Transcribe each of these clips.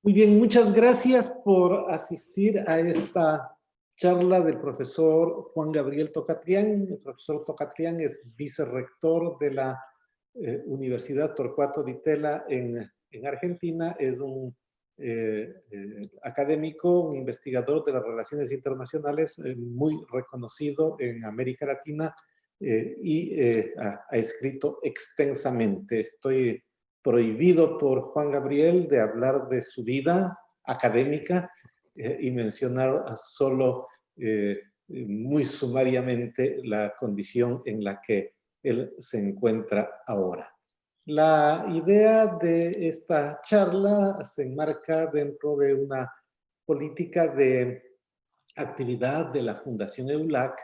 Muy bien, muchas gracias por asistir a esta charla del profesor Juan Gabriel Tocatrián. El profesor Tocatrián es vicerrector de la Universidad Torcuato Di Tella en Argentina. Es un académico, un investigador de las relaciones internacionales muy reconocido en América Latina y ha escrito extensamente. Estoy prohibido por Juan Gabriel de hablar de su vida académica y mencionar solo muy sumariamente la condición en la que él se encuentra ahora. La idea de esta charla se enmarca dentro de una política de actividad de la Fundación EULAC,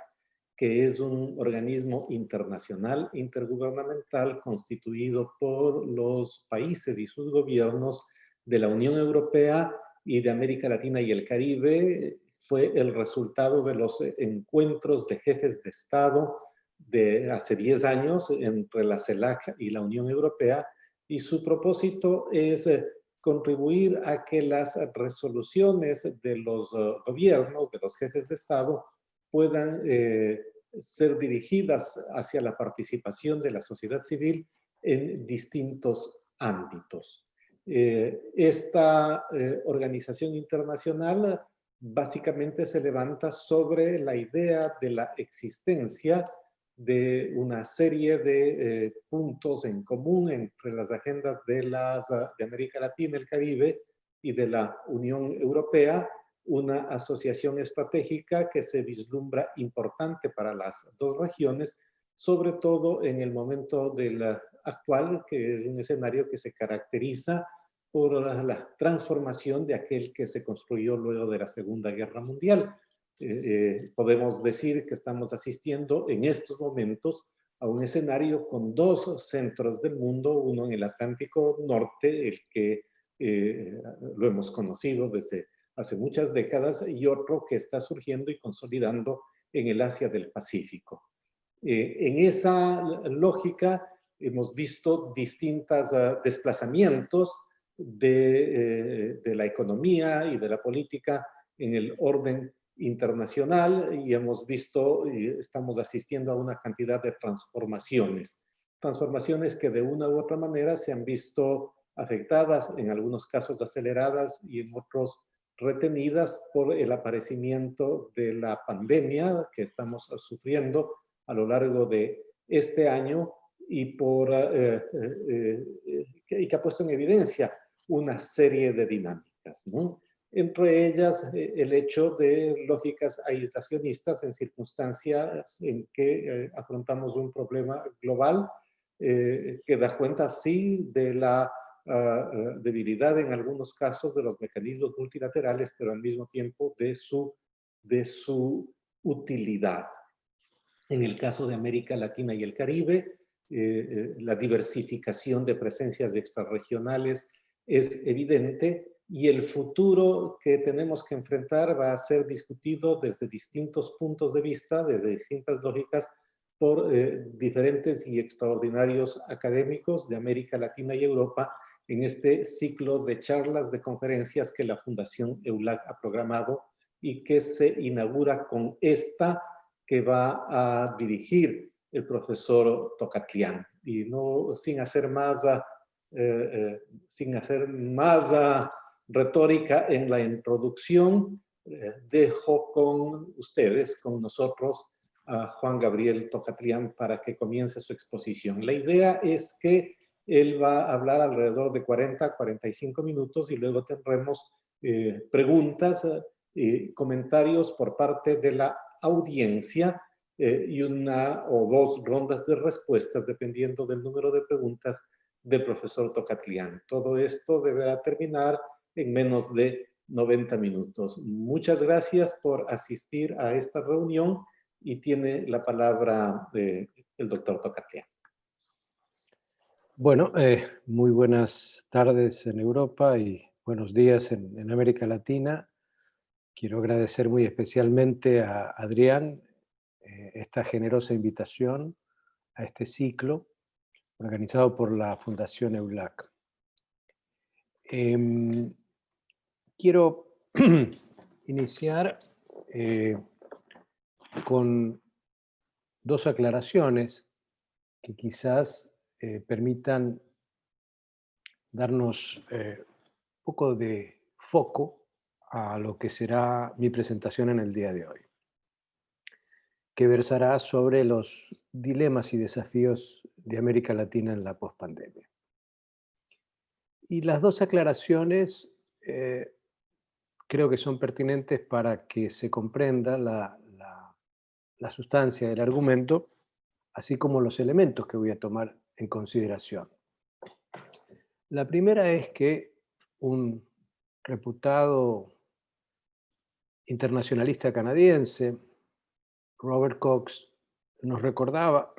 que es un organismo internacional intergubernamental constituido por los países y sus gobiernos de la Unión Europea y de América Latina y el Caribe. Fue el resultado de los encuentros de jefes de Estado de hace 10 años entre la CELAC y la Unión Europea, y su propósito es contribuir a que las resoluciones de los gobiernos, de los jefes de Estado, puedan ser dirigidas hacia la participación de la sociedad civil en distintos ámbitos. Esta organización internacional básicamente se levanta sobre la idea de la existencia de una serie de puntos en común entre las agendas de América Latina, el Caribe y de la Unión Europea, una asociación estratégica que se vislumbra importante para las dos regiones, sobre todo en el momento actual, que es un escenario que se caracteriza por la transformación de aquel que se construyó luego de la Segunda Guerra Mundial. Podemos decir que estamos asistiendo en estos momentos a un escenario con dos centros del mundo, uno en el Atlántico Norte, el que lo hemos conocido desde hace muchas décadas, y otro que está surgiendo y consolidando en el Asia del Pacífico. En esa lógica hemos visto distintos desplazamientos de la economía y de la política en el orden internacional, y hemos visto y estamos asistiendo a una cantidad de transformaciones que de una u otra manera se han visto afectadas, en algunos casos aceleradas y en otros retenidas por el aparecimiento de la pandemia que estamos sufriendo a lo largo de este año y que ha puesto en evidencia una serie de dinámicas, ¿no? Entre ellas el hecho de lógicas aislacionistas en circunstancias en que afrontamos un problema global que da cuenta, sí, de la debilidad en algunos casos de los mecanismos multilaterales, pero al mismo tiempo de su utilidad. En el caso de América Latina y el Caribe, la diversificación de presencias extrarregionales es evidente, y el futuro que tenemos que enfrentar va a ser discutido desde distintos puntos de vista, desde distintas lógicas, por diferentes y extraordinarios académicos de América Latina y Europa en este ciclo de charlas, de conferencias que la Fundación EULAC ha programado y que se inaugura con esta que va a dirigir el profesor Tocatrián. Y no sin hacer más retórica en la introducción, dejo con ustedes, con nosotros, a Juan Gabriel Tocatrián para que comience su exposición. La idea es que él va a hablar alrededor de 40 a 45 minutos y luego tendremos preguntas y comentarios por parte de la audiencia y una o dos rondas de respuestas dependiendo del número de preguntas del profesor Tocatrián. Todo esto deberá terminar en menos de 90 minutos. Muchas gracias por asistir a esta reunión y tiene la palabra el doctor Tocatrián. Bueno, muy buenas tardes en Europa y buenos días en América Latina. Quiero agradecer muy especialmente a Adrián esta generosa invitación a este ciclo organizado por la Fundación EULAC. quiero iniciar con dos aclaraciones que quizás permitan darnos un poco de foco a lo que será mi presentación en el día de hoy, que versará sobre los dilemas y desafíos de América Latina en la pospandemia. Y las dos aclaraciones creo que son pertinentes para que se comprenda la sustancia del argumento, así como los elementos que voy a tomar en consideración. La primera es que un reputado internacionalista canadiense, Robert Cox, nos recordaba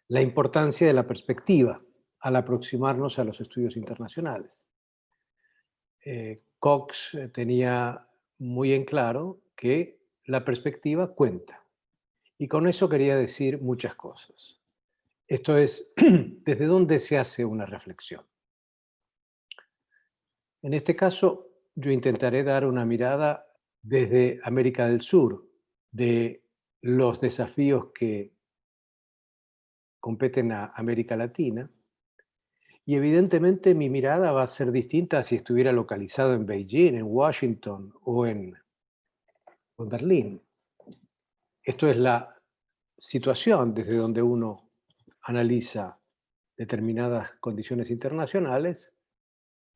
la importancia de la perspectiva al aproximarnos a los estudios internacionales. Cox tenía muy en claro que la perspectiva cuenta. Y con eso quería decir muchas cosas. Esto es, ¿desde dónde se hace una reflexión? En este caso, yo intentaré dar una mirada desde América del Sur, de los desafíos que competen a América Latina, y evidentemente mi mirada va a ser distinta si estuviera localizado en Beijing, en Washington o en Berlín. Esto es la situación desde donde uno analiza determinadas condiciones internacionales,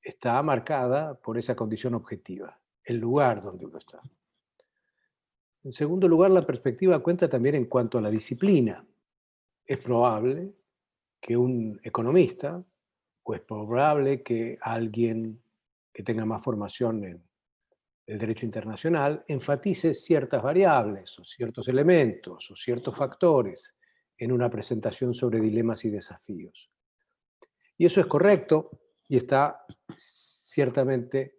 está marcada por esa condición objetiva, el lugar donde uno está. En segundo lugar, la perspectiva cuenta también en cuanto a la disciplina. Es probable que un economista, o es probable que alguien que tenga más formación en el derecho internacional, enfatice ciertas variables o ciertos elementos o ciertos factores en una presentación sobre dilemas y desafíos. Y eso es correcto y está ciertamente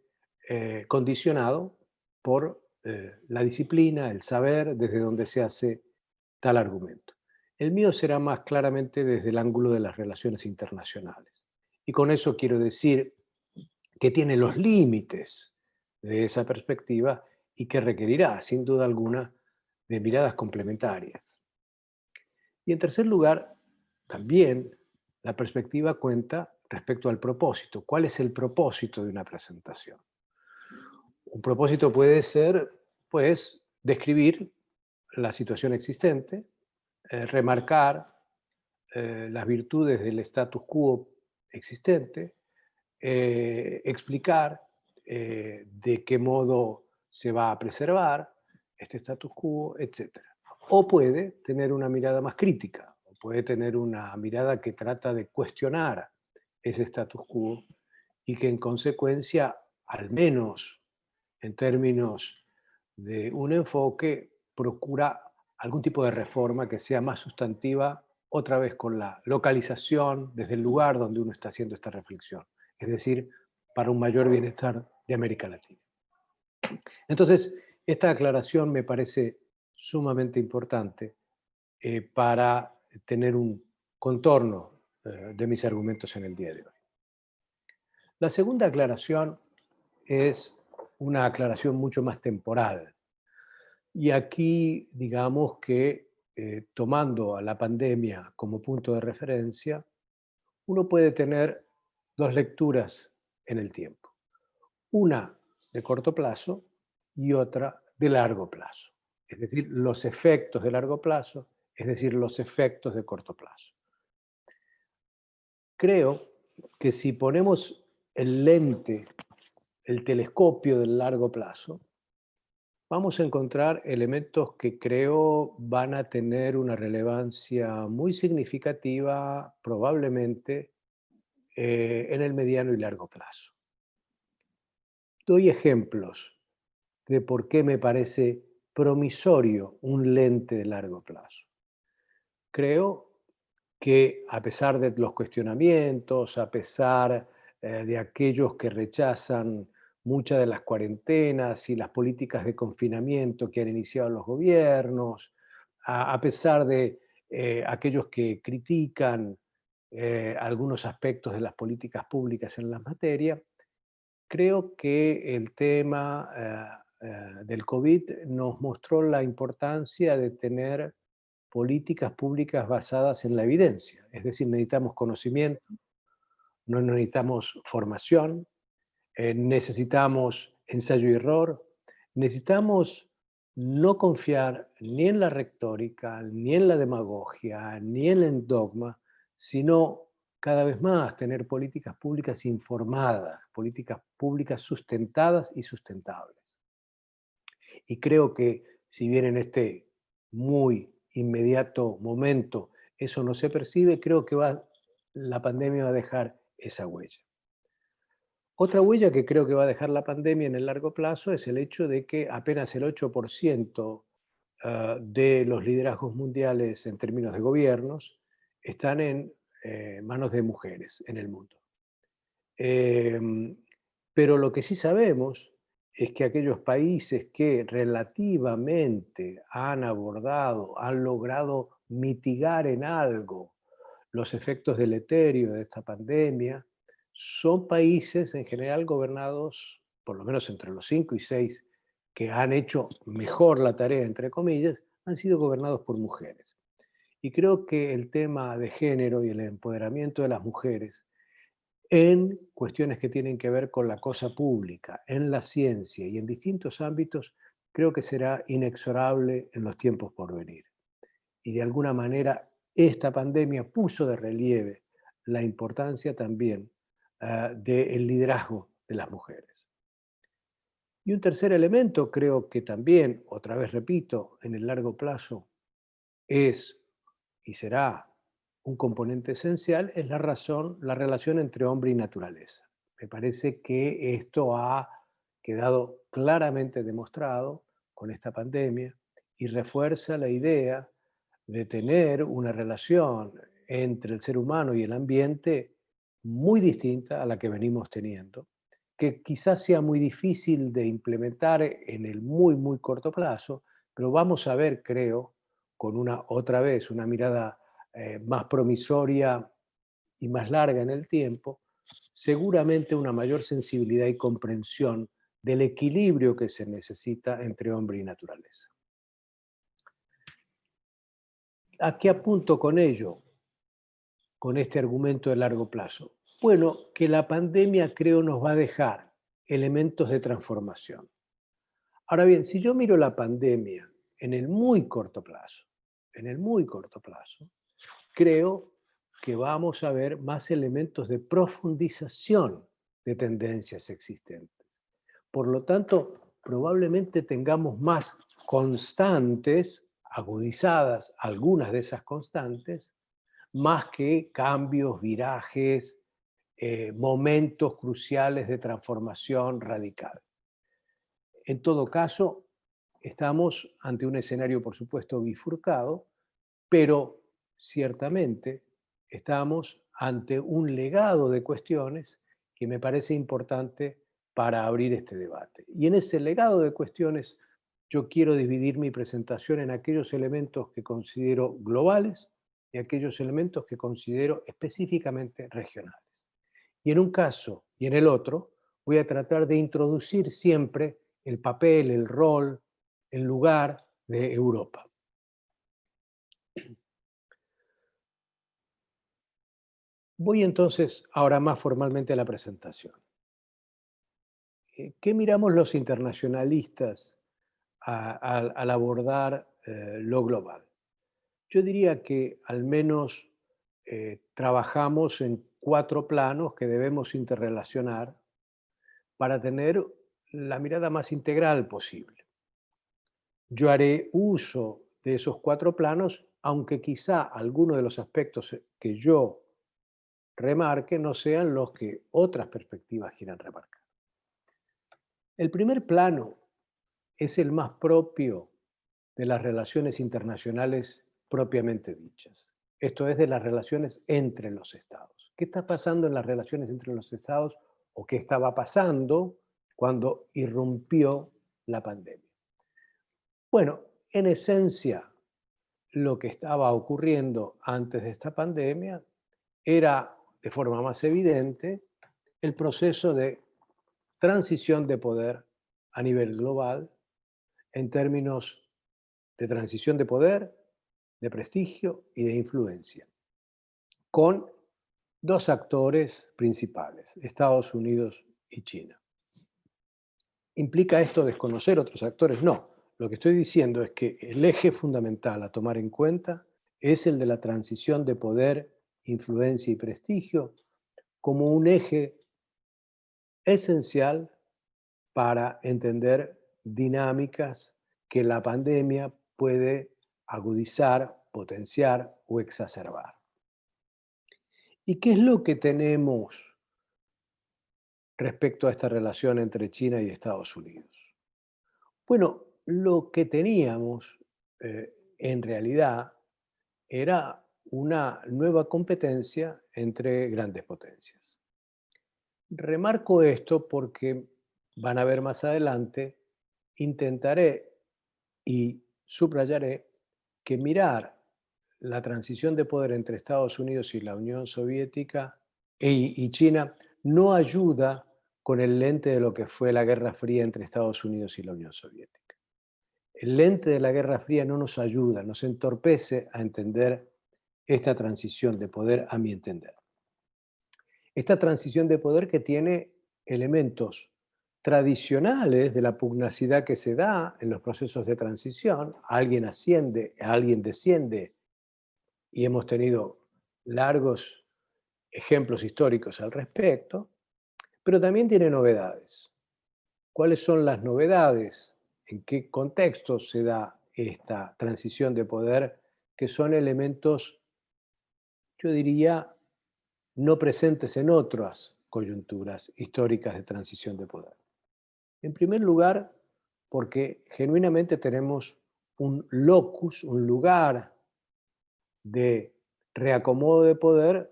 condicionado por la disciplina, el saber, desde donde se hace tal argumento. El mío será más claramente desde el ángulo de las relaciones internacionales. Y con eso quiero decir que tiene los límites de esa perspectiva y que requerirá, sin duda alguna, de miradas complementarias. Y en tercer lugar, también la perspectiva cuenta respecto al propósito. ¿Cuál es el propósito de una presentación? Un propósito puede ser, pues, describir la situación existente, remarcar las virtudes del status quo existente, explicar de qué modo se va a preservar este status quo, etc. O puede tener una mirada más crítica, o puede tener una mirada que trata de cuestionar ese status quo y que en consecuencia, al menos en términos de un enfoque, procura algún tipo de reforma que sea más sustantiva, otra vez con la localización desde el lugar donde uno está haciendo esta reflexión, es decir, para un mayor bienestar de América Latina. Entonces, esta aclaración me parece sumamente importante para tener un contorno de mis argumentos en el día de hoy. La segunda aclaración es una aclaración mucho más temporal. Y aquí, digamos que tomando a la pandemia como punto de referencia, uno puede tener dos lecturas en el tiempo. Una de corto plazo y otra de largo plazo. Es decir, los efectos de largo plazo, es decir, los efectos de corto plazo. Creo que si ponemos el lente, el telescopio del largo plazo, vamos a encontrar elementos que creo van a tener una relevancia muy significativa, probablemente, en el mediano y largo plazo. Doy ejemplos de por qué me parece promisorio un lente de largo plazo. Creo que a pesar de los cuestionamientos, a pesar de aquellos que rechazan muchas de las cuarentenas y las políticas de confinamiento que han iniciado los gobiernos, a pesar de aquellos que critican algunos aspectos de las políticas públicas en la materia, Creo que el tema del COVID nos mostró la importancia de tener políticas públicas basadas en la evidencia. Es decir, necesitamos conocimiento, no necesitamos formación, necesitamos ensayo y error, necesitamos no confiar ni en la retórica, ni en la demagogia, ni en el dogma, sino cada vez más tener políticas públicas informadas, políticas públicas sustentadas y sustentables. Y creo que si bien en este muy inmediato momento eso no se percibe, creo que la pandemia va a dejar esa huella. Otra huella que creo que va a dejar la pandemia en el largo plazo es el hecho de que apenas el 8% de los liderazgos mundiales en términos de gobiernos están en manos de mujeres en el mundo. Em, pero lo que sí sabemos es que aquellos países que relativamente han abordado, han logrado mitigar en algo los efectos deleterios de esta pandemia, son países en general gobernados, por lo menos entre los 5 y 6 que han hecho mejor la tarea, entre comillas, han sido gobernados por mujeres. Y creo que el tema de género y el empoderamiento de las mujeres en cuestiones que tienen que ver con la cosa pública, en la ciencia y en distintos ámbitos, creo que será inexorable en los tiempos por venir. Y de alguna manera esta pandemia puso de relieve la importancia también del liderazgo de las mujeres. Y un tercer elemento, creo que también, otra vez repito, en el largo plazo es y será un componente esencial, es la relación entre hombre y naturaleza. Me parece que esto ha quedado claramente demostrado con esta pandemia y refuerza la idea de tener una relación entre el ser humano y el ambiente muy distinta a la que venimos teniendo, que quizás sea muy difícil de implementar en el muy, muy corto plazo, pero vamos a ver, creo, con otra vez, una mirada más promisoria y más larga en el tiempo, seguramente una mayor sensibilidad y comprensión del equilibrio que se necesita entre hombre y naturaleza. ¿A qué apunto con ello, con este argumento de largo plazo? Bueno, que la pandemia creo nos va a dejar elementos de transformación. Ahora bien, si yo miro la pandemia en el muy corto plazo, en el muy corto plazo, creo que vamos a ver más elementos de profundización de tendencias existentes. Por lo tanto, probablemente tengamos más constantes, agudizadas algunas de esas constantes, más que cambios, virajes, momentos cruciales de transformación radical. En todo caso, estamos ante un escenario, por supuesto, bifurcado, pero ciertamente estamos ante un legado de cuestiones que me parece importante para abrir este debate. Y en ese legado de cuestiones yo quiero dividir mi presentación en aquellos elementos que considero globales y aquellos elementos que considero específicamente regionales. Y en un caso y en el otro voy a tratar de introducir siempre el papel, el rol, el lugar de Europa. Voy entonces ahora más formalmente a la presentación. ¿Qué miramos los internacionalistas al abordar lo global? Yo diría que al menos trabajamos en 4 planos que debemos interrelacionar para tener la mirada más integral posible. Yo haré uso de esos 4 planos, aunque quizá algunos de los aspectos que yo remarque no sean los que otras perspectivas quieran remarcar. El primer plano es el más propio de las relaciones internacionales propiamente dichas. Esto es de las relaciones entre los estados. ¿Qué está pasando en las relaciones entre los estados o qué estaba pasando cuando irrumpió la pandemia? Bueno, en esencia, lo que estaba ocurriendo antes de esta pandemia era, de forma más evidente, el proceso de transición de poder a nivel global en términos de transición de poder, de prestigio y de influencia, con dos actores principales, Estados Unidos y China. ¿Implica esto desconocer otros actores? No. Lo que estoy diciendo es que el eje fundamental a tomar en cuenta es el de la transición de poder, influencia y prestigio como un eje esencial para entender dinámicas que la pandemia puede agudizar, potenciar o exacerbar. ¿Y qué es lo que tenemos respecto a esta relación entre China y Estados Unidos? Bueno, lo que teníamos en realidad era una nueva competencia entre grandes potencias. Remarco esto porque van a ver más adelante, intentaré y subrayaré que mirar la transición de poder entre Estados Unidos y la Unión Soviética y China no ayuda con el lente de lo que fue la Guerra Fría entre Estados Unidos y la Unión Soviética. El lente de la Guerra Fría no nos ayuda, nos entorpece a entender esta transición de poder, a mi entender. Esta transición de poder que tiene elementos tradicionales de la pugnacidad que se da en los procesos de transición, alguien asciende, alguien desciende, y hemos tenido largos ejemplos históricos al respecto, pero también tiene novedades. ¿Cuáles son las novedades? ¿En qué contexto se da esta transición de poder? Que son elementos, yo diría, no presentes en otras coyunturas históricas de transición de poder. En primer lugar, porque genuinamente tenemos un locus, un lugar de reacomodo de poder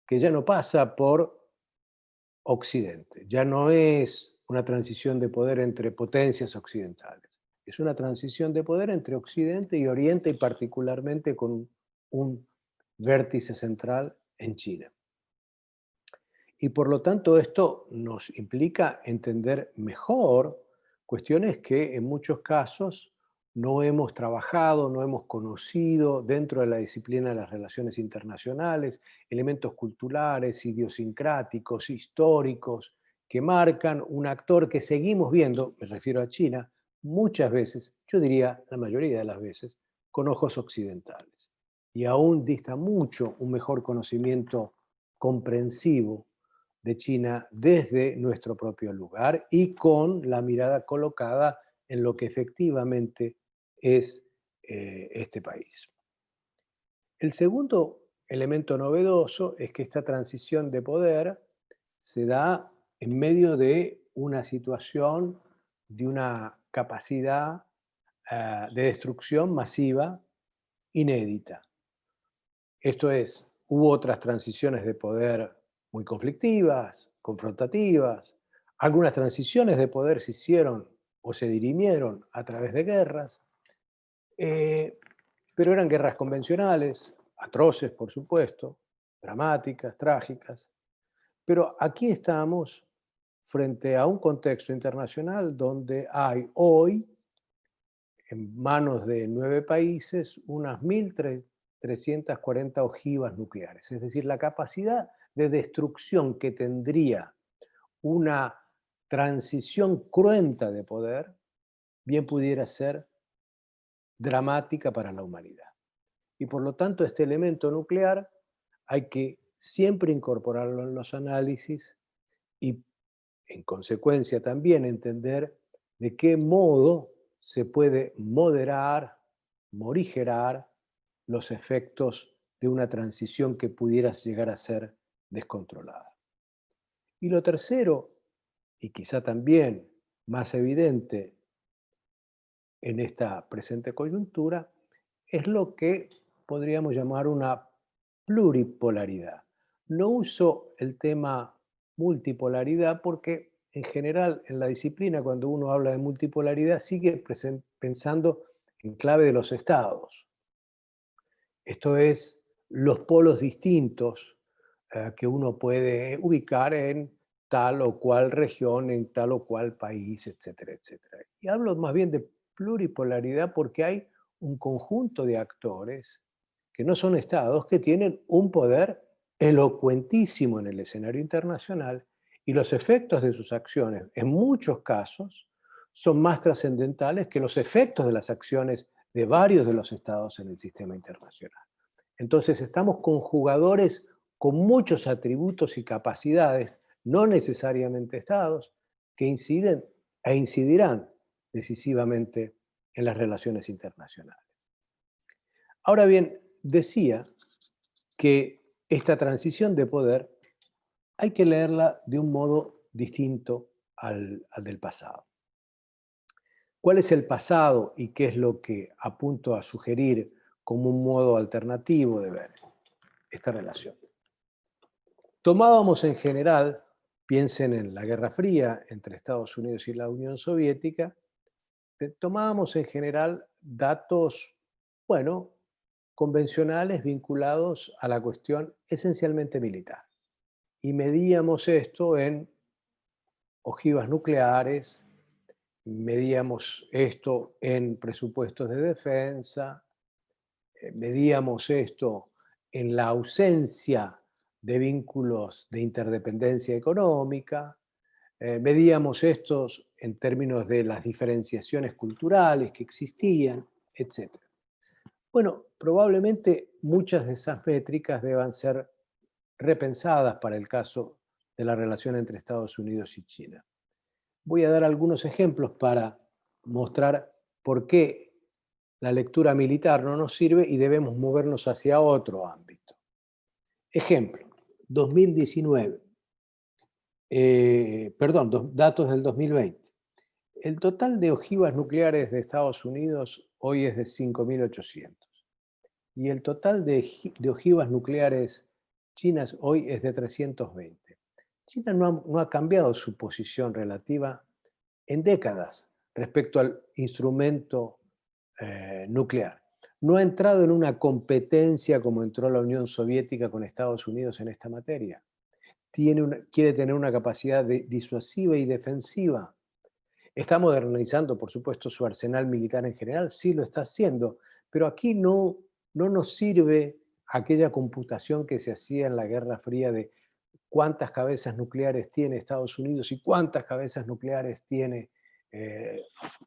que ya no pasa por Occidente, ya no es una transición de poder entre potencias occidentales, es una transición de poder entre Occidente y Oriente y particularmente con un vértice central en China. Y por lo tanto esto nos implica entender mejor cuestiones que en muchos casos no hemos trabajado, no hemos conocido dentro de la disciplina de las relaciones internacionales, elementos culturales, idiosincráticos, históricos, que marcan un actor que seguimos viendo, me refiero a China, muchas veces, yo diría la mayoría de las veces, con ojos occidentales. Y aún dista mucho un mejor conocimiento comprensivo de China desde nuestro propio lugar y con la mirada colocada en lo que efectivamente es este país. El segundo elemento novedoso es que esta transición de poder se da en medio de una situación de una capacidad de destrucción masiva inédita. Esto es, hubo otras transiciones de poder muy conflictivas, confrontativas. Algunas transiciones de poder se hicieron o se dirimieron a través de guerras, eh, pero eran guerras convencionales, atroces, por supuesto, dramáticas, trágicas. Pero aquí estamos frente a un contexto internacional donde hay hoy, en manos de 9 países, unas 1.340 ojivas nucleares. Es decir, la capacidad de destrucción que tendría una transición cruenta de poder, bien pudiera ser dramática para la humanidad. Y por lo tanto, este elemento nuclear hay que siempre incorporarlo en los análisis y, en consecuencia, también entender de qué modo se puede moderar, morigerar los efectos de una transición que pudiera llegar a ser descontrolada. Y lo tercero, y quizá también más evidente en esta presente coyuntura, es lo que podríamos llamar una pluripolaridad. No uso el tema multipolaridad porque en general en la disciplina cuando uno habla de multipolaridad sigue pensando en clave de los estados. Esto es los polos distintos que uno puede ubicar en tal o cual región en tal o cual país, etcétera, etcétera. Y hablo más bien de pluripolaridad porque hay un conjunto de actores que no son estados, que tienen un poder elocuentísimo en el escenario internacional y los efectos de sus acciones, en muchos casos, son más trascendentales que los efectos de las acciones de varios de los estados en el sistema internacional. Entonces estamos con jugadores con muchos atributos y capacidades, no necesariamente estados, que inciden e incidirán decisivamente en las relaciones internacionales. Ahora bien, decía que esta transición de poder hay que leerla de un modo distinto al del pasado. ¿Cuál es el pasado y qué es lo que apunto a sugerir como un modo alternativo de ver esta relación? Tomábamos en general, piensen en la Guerra Fría entre Estados Unidos y la Unión Soviética, tomábamos en general datos, bueno, convencionales vinculados a la cuestión esencialmente militar. Y medíamos esto en ojivas nucleares, medíamos esto en presupuestos de defensa, medíamos esto en la ausencia de vínculos de interdependencia económica, medíamos estos en términos de las diferenciaciones culturales que existían, etc. Bueno, probablemente muchas de esas métricas deban ser repensadas para el caso de la relación entre Estados Unidos y China. Voy a dar algunos ejemplos para mostrar por qué la lectura militar no nos sirve y debemos movernos hacia otro ámbito. Ejemplo, 2019. Datos del 2020. El total de ojivas nucleares de Estados Unidos hoy es de 5.800 y el total de ojivas nucleares chinas hoy es de 320. China no ha cambiado su posición relativa en décadas respecto al instrumento nuclear. No ha entrado en una competencia como entró la Unión Soviética con Estados Unidos en esta materia. Quiere tener una capacidad disuasiva y defensiva. Está modernizando, por supuesto, su arsenal militar en general, sí lo está haciendo, pero aquí no nos sirve aquella computación que se hacía en la Guerra Fría de cuántas cabezas nucleares tiene Estados Unidos y cuántas cabezas nucleares tiene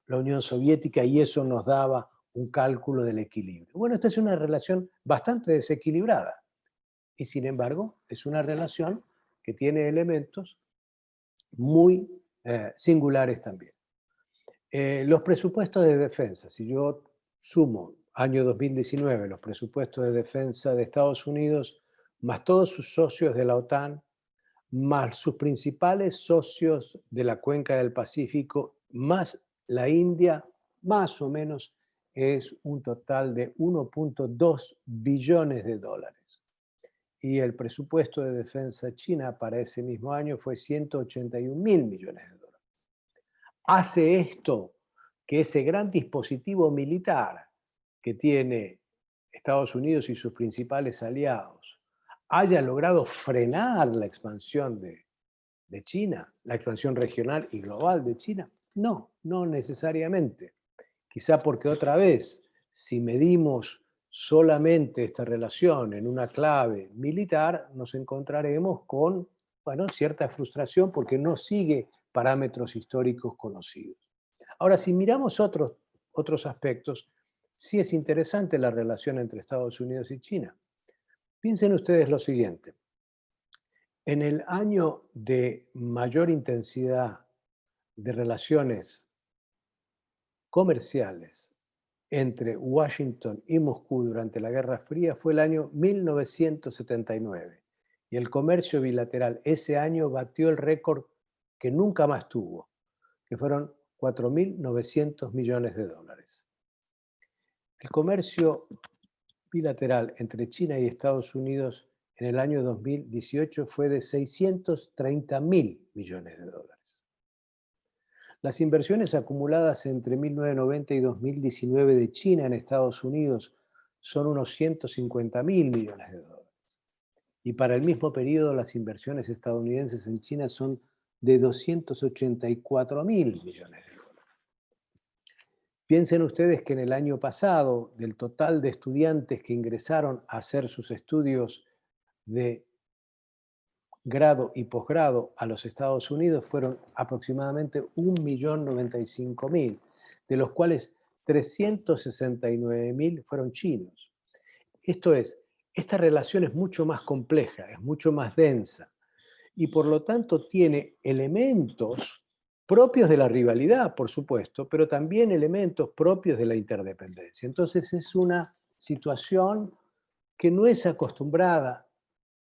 la Unión Soviética, y eso nos daba un cálculo del equilibrio. Bueno, esta es una relación bastante desequilibrada y sin embargo es una relación que tiene elementos muy singulares también. Los presupuestos de defensa, si yo sumo año 2019 los presupuestos de defensa de Estados Unidos más todos sus socios de la OTAN, más sus principales socios de la cuenca del Pacífico, más la India, más o menos es un total de 1.2 billones de dólares. Y el presupuesto de defensa china para ese mismo año fue 181.000 millones de dólares. Hace esto que ese gran dispositivo militar que tiene Estados Unidos y sus principales aliados haya logrado frenar la expansión de China, la expansión regional y global de China. No, no necesariamente. Quizá porque otra vez, si medimos solamente esta relación en una clave militar, nos encontraremos con, bueno, cierta frustración porque no sigue parámetros históricos conocidos. Ahora, si miramos otros aspectos, sí es interesante la relación entre Estados Unidos y China. Piensen ustedes lo siguiente. En el año de mayor intensidad de relaciones comerciales entre Washington y Moscú durante la Guerra Fría fue el año 1979. Y el comercio bilateral ese año batió el récord que nunca más tuvo, que fueron 4.900 millones de dólares. El comercio bilateral entre China y Estados Unidos en el año 2018 fue de 630.000 millones de dólares. Las inversiones acumuladas entre 1990 y 2019 de China en Estados Unidos son unos 150.000 millones de dólares. Y para el mismo periodo las inversiones estadounidenses en China son de 284.000 millones de dólares. Piensen ustedes que en el año pasado, del total de estudiantes que ingresaron a hacer sus estudios de grado y posgrado a los Estados Unidos fueron aproximadamente 1.095.000, de los cuales 369.000 fueron chinos. Esto es, esta relación es mucho más compleja, es mucho más densa y por lo tanto tiene elementos propios de la rivalidad, por supuesto, pero también elementos propios de la interdependencia. Entonces es una situación que no es acostumbrada,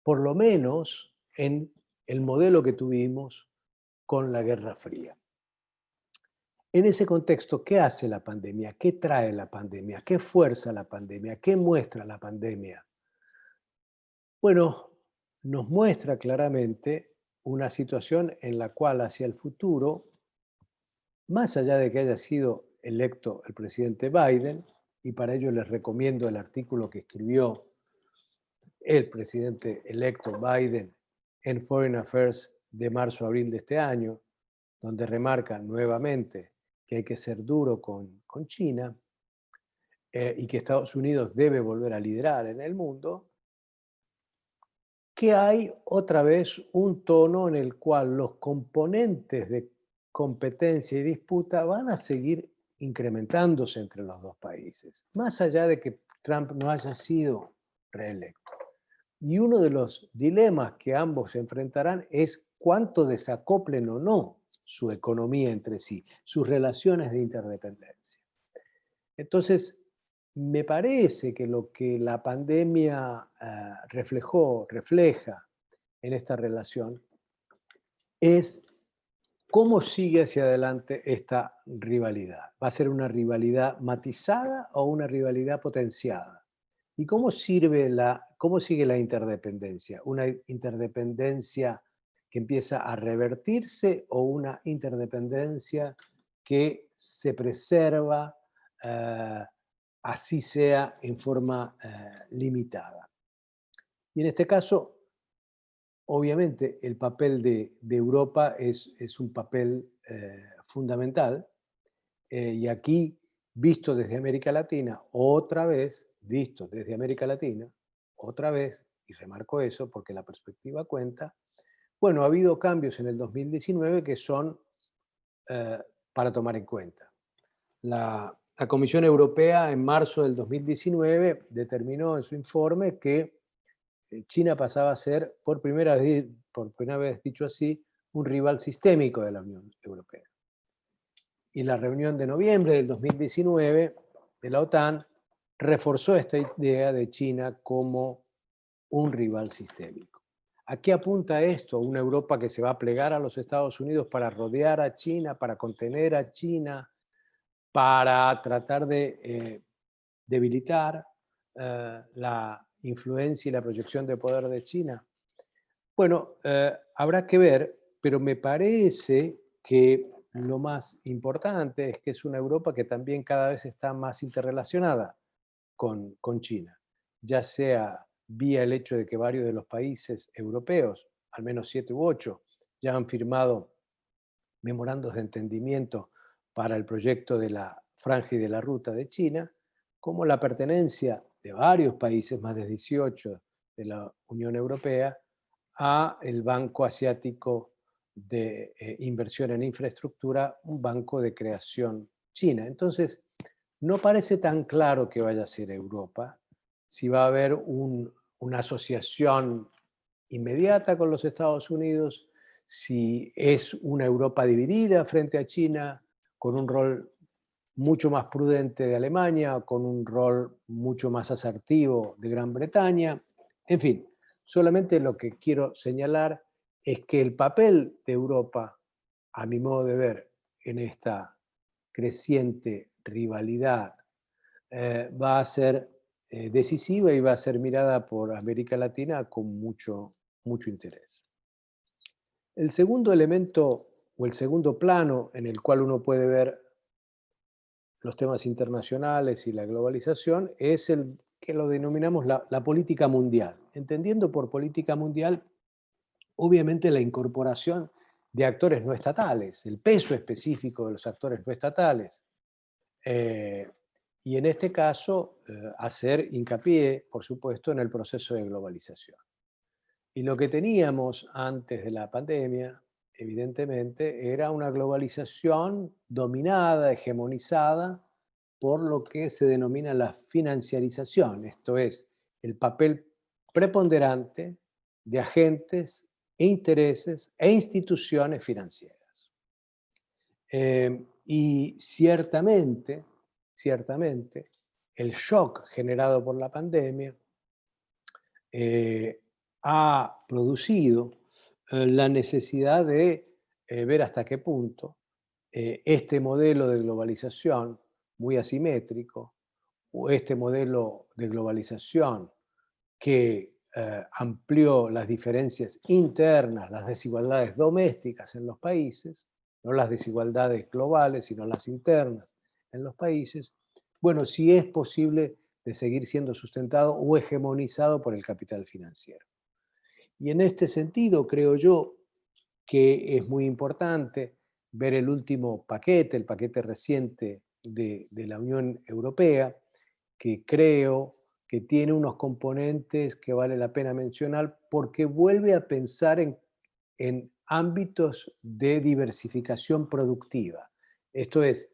por lo menos en el modelo que tuvimos con la Guerra Fría. En ese contexto, ¿qué hace la pandemia? ¿Qué trae la pandemia? ¿Qué fuerza la pandemia? ¿Qué muestra la pandemia? Bueno, nos muestra claramente una situación en la cual hacia el futuro, más allá de que haya sido electo el presidente Biden, y para ello les recomiendo el artículo que escribió el presidente electo Biden en Foreign Affairs de marzo-abril de este año, donde remarca nuevamente que hay que ser duro con China y que Estados Unidos debe volver a liderar en el mundo, que hay otra vez un tono en el cual los componentes de competencia y disputa van a seguir incrementándose entre los dos países, más allá de que Trump no haya sido reelecto. Y uno de los dilemas que ambos se enfrentarán es cuánto desacoplen o no su economía entre sí, sus relaciones de interdependencia. Entonces, me parece que lo que la pandemia refleja en esta relación es cómo sigue hacia adelante esta rivalidad. ¿Va a ser una rivalidad matizada o una rivalidad potenciada? ¿Y cómo sigue la interdependencia? ¿Una interdependencia que empieza a revertirse o una interdependencia que se preserva, así sea en forma limitada? Y en este caso, obviamente, el papel de Europa es un papel fundamental. Y aquí, visto desde América Latina, otra vez, y remarco eso porque la perspectiva cuenta, bueno, ha habido cambios en el 2019 que son para tomar en cuenta. La Comisión Europea en marzo del 2019 determinó en su informe que China pasaba a ser, por primera vez dicho así, un rival sistémico de la Unión Europea. Y la reunión de noviembre del 2019 de la OTAN reforzó esta idea de China como un rival sistémico. ¿A qué apunta esto? Una Europa que se va a plegar a los Estados Unidos para rodear a China, para contener a China, para tratar de debilitar la influencia y la proyección de poder de China. Bueno, habrá que ver, pero me parece que lo más importante es que es una Europa que también cada vez está más interrelacionada con China, ya sea vía el hecho de que varios de los países europeos, al menos 7 u 8, ya han firmado memorandos de entendimiento para el proyecto de la Franja y de la Ruta de China, como la pertenencia de varios países, más de 18 de la Unión Europea, a el Banco Asiático de Inversión en Infraestructura, un banco de creación china. Entonces, no parece tan claro que vaya a ser Europa, si va a haber una asociación inmediata con los Estados Unidos, si es una Europa dividida frente a China, con un rol mucho más prudente de Alemania, con un rol mucho más asertivo de Gran Bretaña. En fin, solamente lo que quiero señalar es que el papel de Europa, a mi modo de ver, en esta creciente rivalidad, va a ser decisiva y va a ser mirada por América Latina con mucho interés. El segundo elemento o el segundo plano en el cual uno puede ver los temas internacionales y la globalización es el que lo denominamos la política mundial, entendiendo por política mundial obviamente la incorporación de actores no estatales, el peso específico de los actores no estatales. Y en este caso, hacer hincapié, por supuesto, en el proceso de globalización. Y lo que teníamos antes de la pandemia, evidentemente, era una globalización dominada, hegemonizada por lo que se denomina la financiarización, esto es, el papel preponderante de agentes e intereses e instituciones financieras. Y ciertamente, el shock generado por la pandemia ha producido la necesidad de ver hasta qué punto este modelo de globalización muy asimétrico o este modelo de globalización que amplió las diferencias internas, las desigualdades domésticas en los países, no las desigualdades globales, sino las internas en los países, bueno, si es posible de seguir siendo sustentado o hegemonizado por el capital financiero. Y en este sentido, creo yo que es muy importante ver el último paquete, el paquete reciente de la Unión Europea, que creo que tiene unos componentes que vale la pena mencionar porque vuelve a pensar en ámbitos de diversificación productiva. Esto es,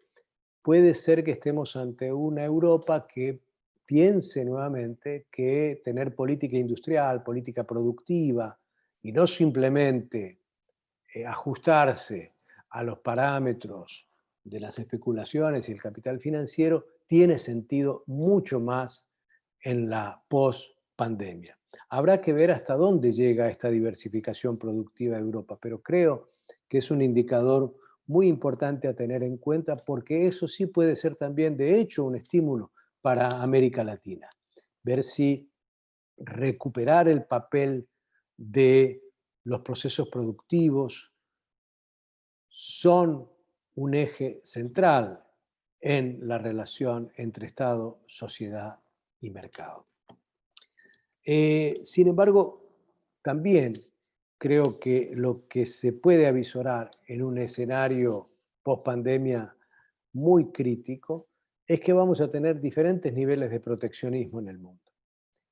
puede ser que estemos ante una Europa que piense nuevamente que tener política industrial, política productiva, y no simplemente ajustarse a los parámetros de las especulaciones y el capital financiero, tiene sentido mucho más en la post-pandemia. Habrá que ver hasta dónde llega esta diversificación productiva de Europa, pero creo que es un indicador muy importante a tener en cuenta porque eso sí puede ser también, de hecho, un estímulo para América Latina. Ver si recuperar el papel de los procesos productivos son un eje central en la relación entre Estado, sociedad y mercado. Sin embargo, también creo que lo que se puede avisorar en un escenario post-pandemia muy crítico es que vamos a tener diferentes niveles de proteccionismo en el mundo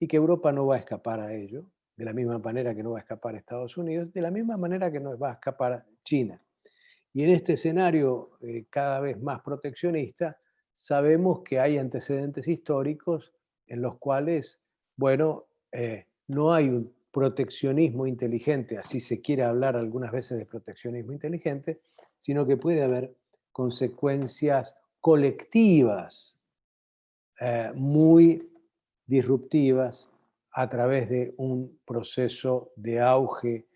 y que Europa no va a escapar a ello, de la misma manera que no va a escapar a Estados Unidos, de la misma manera que no va a escapar China. Y en este escenario cada vez más proteccionista, sabemos que hay antecedentes históricos en los cuales, bueno, no hay un proteccionismo inteligente, así se quiere hablar algunas veces de proteccionismo inteligente, sino que puede haber consecuencias colectivas muy disruptivas a través de un proceso de auge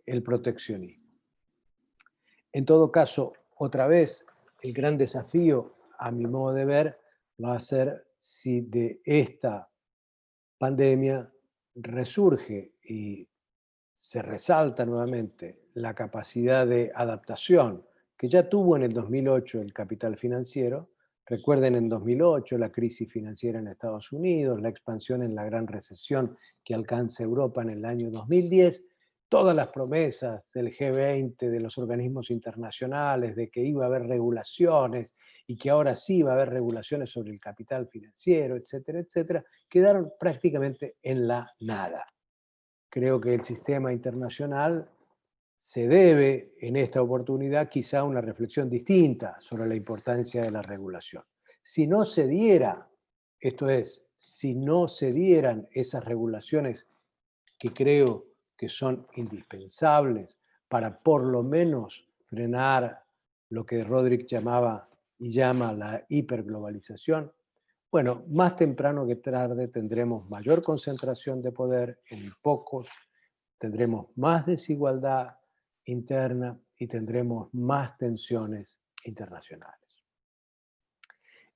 el proteccionismo. En todo caso, otra vez, el gran desafío, a mi modo de ver, va a ser si de esta pandemia resurge y se resalta nuevamente la capacidad de adaptación que ya tuvo en el 2008 el capital financiero. Recuerden en 2008 la crisis financiera en Estados Unidos, la expansión en la gran recesión que alcanza Europa en el año 2010, todas las promesas del G20, de los organismos internacionales, de que iba a haber regulaciones y que ahora sí iba a haber regulaciones sobre el capital financiero, etcétera, etcétera, quedaron prácticamente en la nada. Creo que el sistema internacional se debe en esta oportunidad quizá a una reflexión distinta sobre la importancia de la regulación. Si no se diera, esto es, si no se dieran esas regulaciones que creo que son indispensables para por lo menos frenar lo que Rodrik llamaba y llama la hiperglobalización, bueno, más temprano que tarde tendremos mayor concentración de poder en pocos, tendremos más desigualdad interna y tendremos más tensiones internacionales.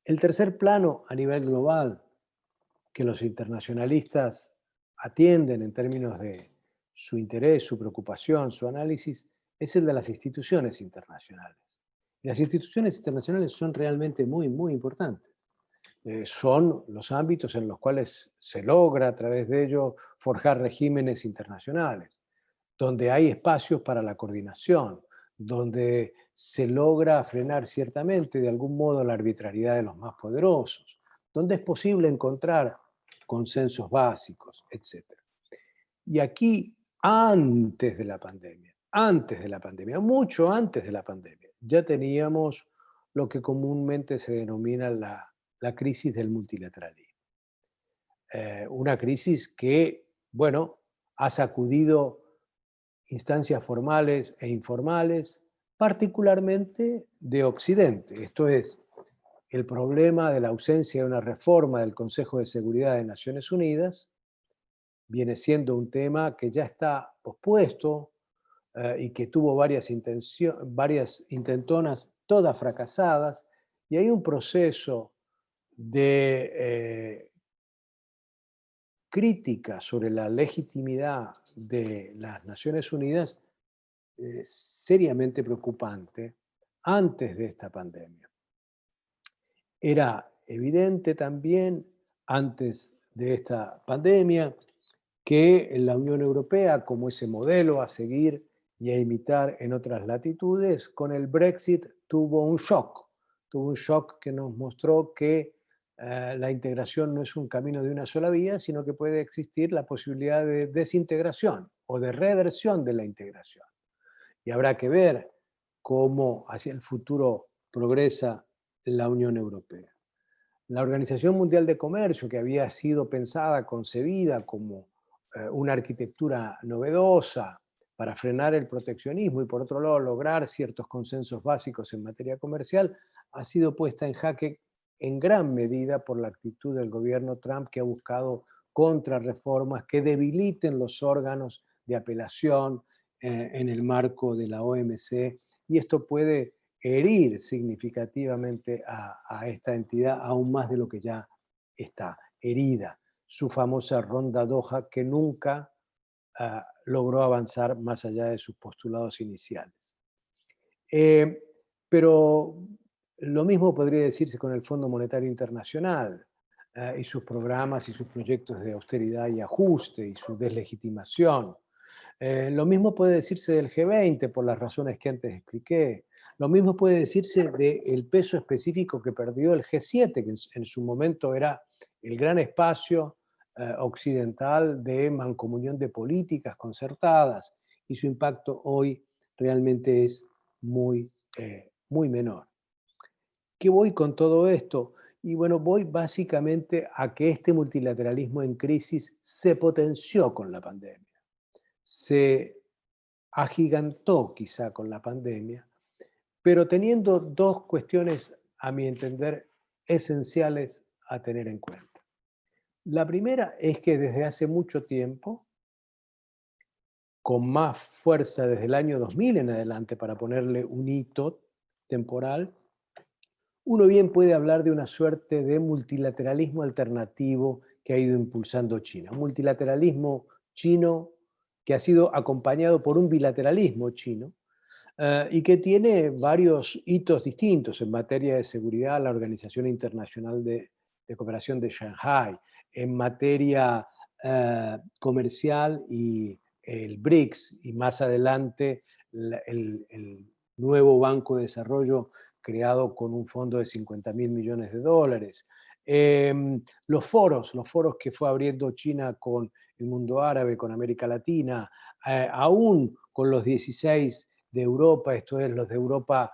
El tercer plano a nivel global que los internacionalistas atienden en términos de su interés, su preocupación, su análisis, es el de las instituciones internacionales. Y las instituciones internacionales son realmente muy, muy importantes. Son los ámbitos en los cuales se logra a través de ello forjar regímenes internacionales. donde hay espacios para la coordinación, donde se logra frenar ciertamente de algún modo la arbitrariedad de los más poderosos, donde es posible encontrar consensos básicos, etc. Y aquí, antes de la pandemia, mucho antes de la pandemia, ya teníamos lo que comúnmente se denomina la crisis del multilateralismo. Una crisis que, bueno, ha sacudido instancias formales e informales, particularmente de Occidente. Esto es, el problema de la ausencia de una reforma del Consejo de Seguridad de Naciones Unidas viene siendo un tema que ya está pospuesto y que tuvo varias intentonas, todas fracasadas, y hay un proceso de crítica sobre la legitimidad de las Naciones Unidas seriamente preocupante antes de esta pandemia. Era evidente también antes de esta pandemia que la Unión Europea, como ese modelo a seguir y a imitar en otras latitudes, con el Brexit tuvo un shock que nos mostró que la integración no es un camino de una sola vía, sino que puede existir la posibilidad de desintegración o de reversión de la integración. Y habrá que ver cómo hacia el futuro progresa la Unión Europea. La Organización Mundial de Comercio, que había sido pensada, concebida como una arquitectura novedosa para frenar el proteccionismo y por otro lado lograr ciertos consensos básicos en materia comercial, ha sido puesta en jaque en gran medida por la actitud del gobierno Trump, que ha buscado contrarreformas que debiliten los órganos de apelación en el marco de la OMC, y esto puede herir significativamente a esta entidad aún más de lo que ya está herida. Su famosa ronda Doha, que nunca logró avanzar más allá de sus postulados iniciales. Pero lo mismo podría decirse con el Fondo Monetario Internacional y sus programas y sus proyectos de austeridad y ajuste y su deslegitimación. Lo mismo puede decirse del G20 por las razones que antes expliqué. Lo mismo puede decirse del peso específico que perdió el G7, que en su momento era el gran espacio occidental de mancomunión de políticas concertadas, y su impacto hoy realmente es muy menor. ¿Qué voy con todo esto? Y bueno, voy básicamente a que este multilateralismo en crisis se potenció con la pandemia, se agigantó quizá con la pandemia, pero teniendo dos cuestiones, a mi entender, esenciales a tener en cuenta. La primera es que desde hace mucho tiempo, con más fuerza desde el año 2000 en adelante, para ponerle un hito temporal, uno bien puede hablar de una suerte de multilateralismo alternativo que ha ido impulsando China. Un multilateralismo chino que ha sido acompañado por un bilateralismo chino y que tiene varios hitos distintos en materia de seguridad, la Organización Internacional de Cooperación de Shanghái, en materia comercial y el BRICS, y más adelante el nuevo Banco de Desarrollo creado con un fondo de 50.000 millones de dólares. Los foros que fue abriendo China con el mundo árabe, con América Latina, aún con los 16 de Europa, esto es, los de Europa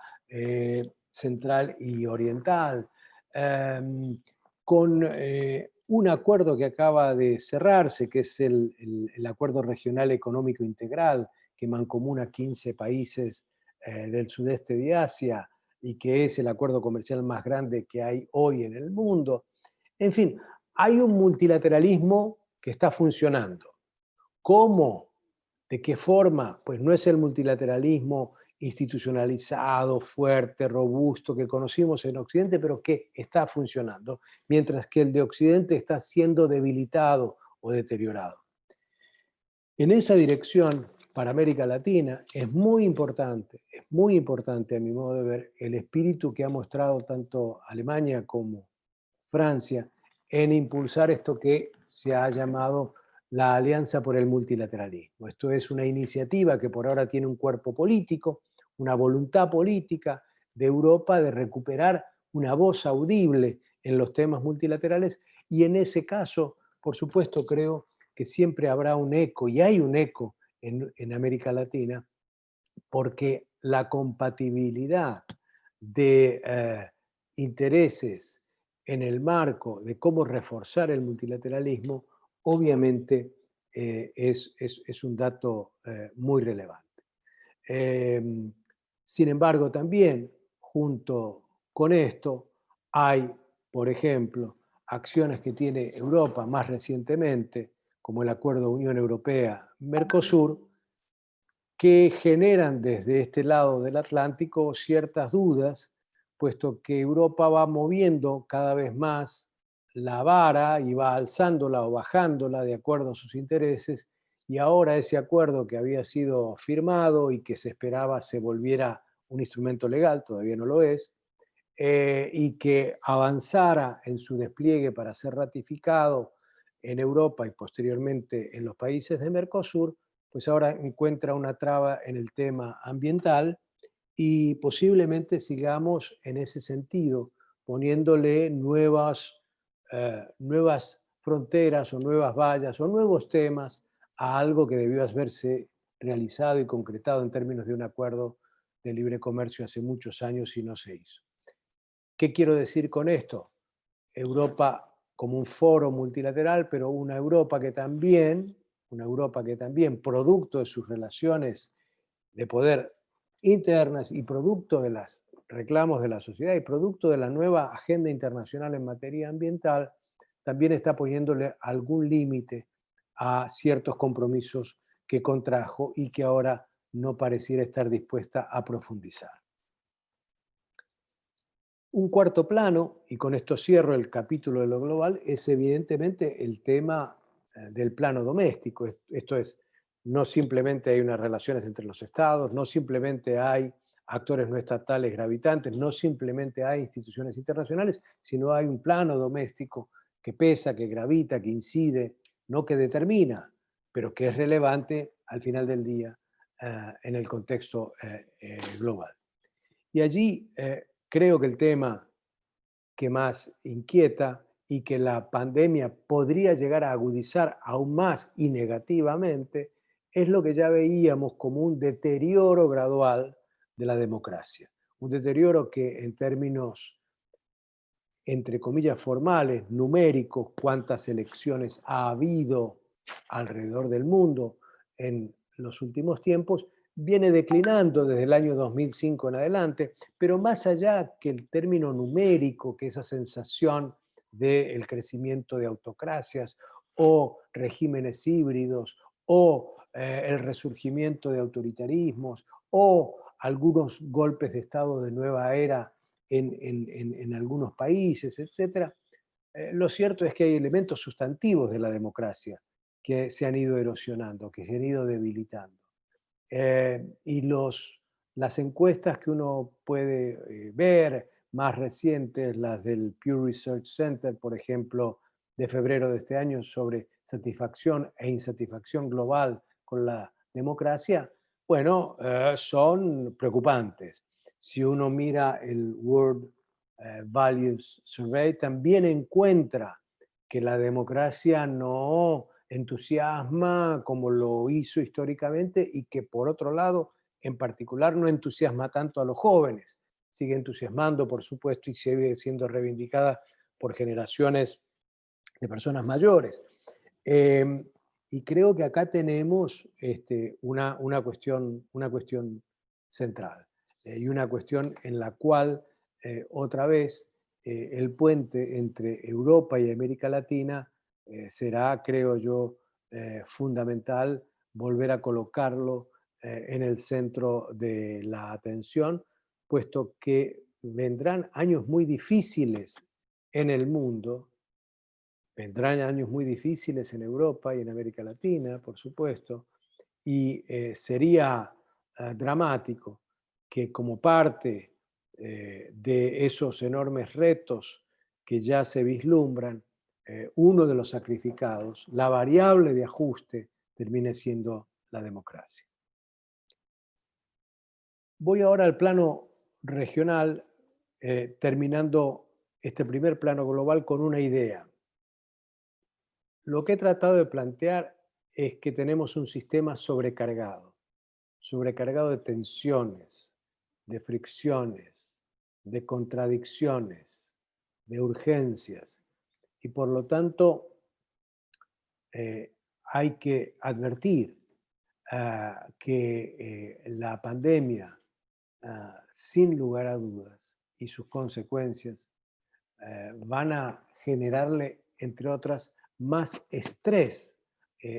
central y oriental, con un acuerdo que acaba de cerrarse, que es el Acuerdo Regional Económico Integral, que mancomuna 15 países del sudeste de Asia, y que es el acuerdo comercial más grande que hay hoy en el mundo. En fin, hay un multilateralismo que está funcionando. ¿Cómo? ¿De qué forma? Pues no es el multilateralismo institucionalizado, fuerte, robusto que conocimos en Occidente, pero que está funcionando, mientras que el de Occidente está siendo debilitado o deteriorado. En esa dirección, para América Latina, es muy importante a mi modo de ver, el espíritu que ha mostrado tanto Alemania como Francia en impulsar esto que se ha llamado la Alianza por el Multilateralismo. Esto es una iniciativa que por ahora tiene un cuerpo político, una voluntad política de Europa de recuperar una voz audible en los temas multilaterales, y en ese caso, por supuesto, creo que siempre habrá un eco, y hay un eco en América Latina, porque la compatibilidad de intereses en el marco de cómo reforzar el multilateralismo, obviamente es un dato muy relevante. Sin embargo, también junto con esto hay, por ejemplo, acciones que tiene Europa más recientemente, como el Acuerdo Unión Europea-Mercosur, que generan desde este lado del Atlántico ciertas dudas, puesto que Europa va moviendo cada vez más la vara y va alzándola o bajándola de acuerdo a sus intereses, y ahora ese acuerdo que había sido firmado y que se esperaba se volviera un instrumento legal, todavía no lo es, y que avanzara en su despliegue para ser ratificado en Europa y posteriormente en los países de Mercosur, pues ahora encuentra una traba en el tema ambiental, y posiblemente sigamos en ese sentido, poniéndole nuevas fronteras o nuevas vallas o nuevos temas a algo que debió haberse realizado y concretado en términos de un acuerdo de libre comercio hace muchos años y no se hizo. ¿Qué quiero decir con esto? Europa como un foro multilateral, pero una Europa que también, producto de sus relaciones de poder internas y producto de los reclamos de la sociedad y producto de la nueva agenda internacional en materia ambiental, también está poniéndole algún límite a ciertos compromisos que contrajo y que ahora no pareciera estar dispuesta a profundizar. Un cuarto plano, y con esto cierro el capítulo de lo global, es evidentemente el tema del plano doméstico. Esto es, no simplemente hay unas relaciones entre los estados, no simplemente hay actores no estatales gravitantes, no simplemente hay instituciones internacionales, sino hay un plano doméstico que pesa, que gravita, que incide, no que determina, pero que es relevante al final del día en el contexto global. Y allí creo que el tema que más inquieta y que la pandemia podría llegar a agudizar aún más y negativamente es lo que ya veíamos como un deterioro gradual de la democracia. Un deterioro que en términos, entre comillas, formales, numéricos, cuántas elecciones ha habido alrededor del mundo en los últimos tiempos, viene declinando desde el año 2005 en adelante, pero más allá que el término numérico, que esa sensación del crecimiento de autocracias o regímenes híbridos o el resurgimiento de autoritarismos o algunos golpes de Estado de nueva era en algunos países, etc. Lo cierto es que hay elementos sustantivos de la democracia que se han ido erosionando, que se han ido debilitando. Y las encuestas que uno puede ver, más recientes, las del Pew Research Center, por ejemplo, de febrero de este año, sobre satisfacción e insatisfacción global con la democracia, bueno, son preocupantes. Si uno mira el World Values Survey, también encuentra que la democracia no entusiasma como lo hizo históricamente y que por otro lado, en particular, no entusiasma tanto a los jóvenes. Sigue entusiasmando, por supuesto, y sigue siendo reivindicada por generaciones de personas mayores. Y creo que acá tenemos una cuestión central y una cuestión en la cual otra vez el puente entre Europa y América Latina será, creo yo, fundamental volver a colocarlo en el centro de la atención, puesto que vendrán años muy difíciles en el mundo. Vendrán años muy difíciles en Europa y en América Latina, por supuesto, y sería dramático que como parte de esos enormes retos que ya se vislumbran uno de los sacrificados, la variable de ajuste termine siendo la democracia. Voy ahora al plano regional, terminando este primer plano global con una idea. Lo que he tratado de plantear es que tenemos un sistema sobrecargado de tensiones, de fricciones, de contradicciones, de urgencias, y por lo tanto hay que advertir que la pandemia, sin lugar a dudas, y sus consecuencias van a generarle, entre otras, más estrés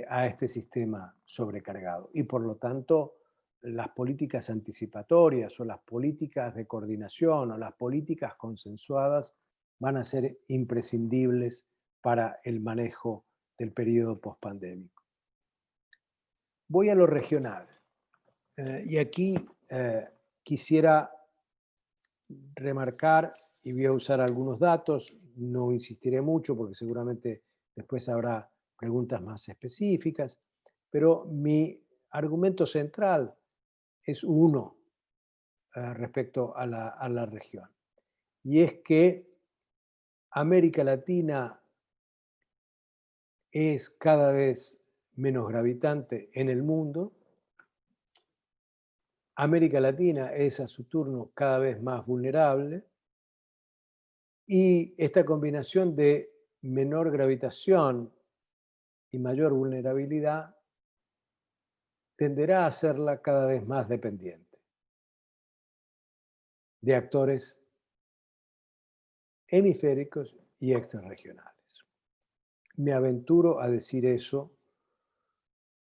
a este sistema sobrecargado. Y por lo tanto, las políticas anticipatorias o las políticas de coordinación o las políticas consensuadas van a ser imprescindibles para el manejo del periodo pospandémico. Voy a lo regional. Y aquí quisiera remarcar, y voy a usar algunos datos, no insistiré mucho porque seguramente después habrá preguntas más específicas, pero mi argumento central es uno respecto a la región. Y es que América Latina es cada vez menos gravitante en el mundo. América Latina es a su turno cada vez más vulnerable. Y esta combinación de menor gravitación y mayor vulnerabilidad tenderá a hacerla cada vez más dependiente de actores hemisféricos y extrarregionales. Me aventuro a decir eso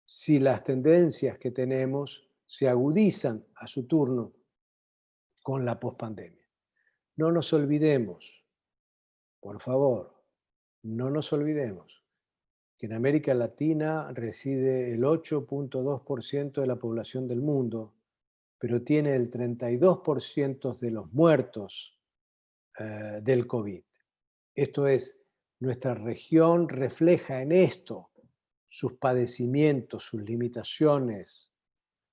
si las tendencias que tenemos se agudizan a su turno con la pospandemia. No nos olvidemos, por favor, no nos olvidemos que en América Latina reside el 8.2% de la población del mundo, pero tiene el 32% de los muertos del COVID. Esto es, nuestra región refleja en esto sus padecimientos, sus limitaciones,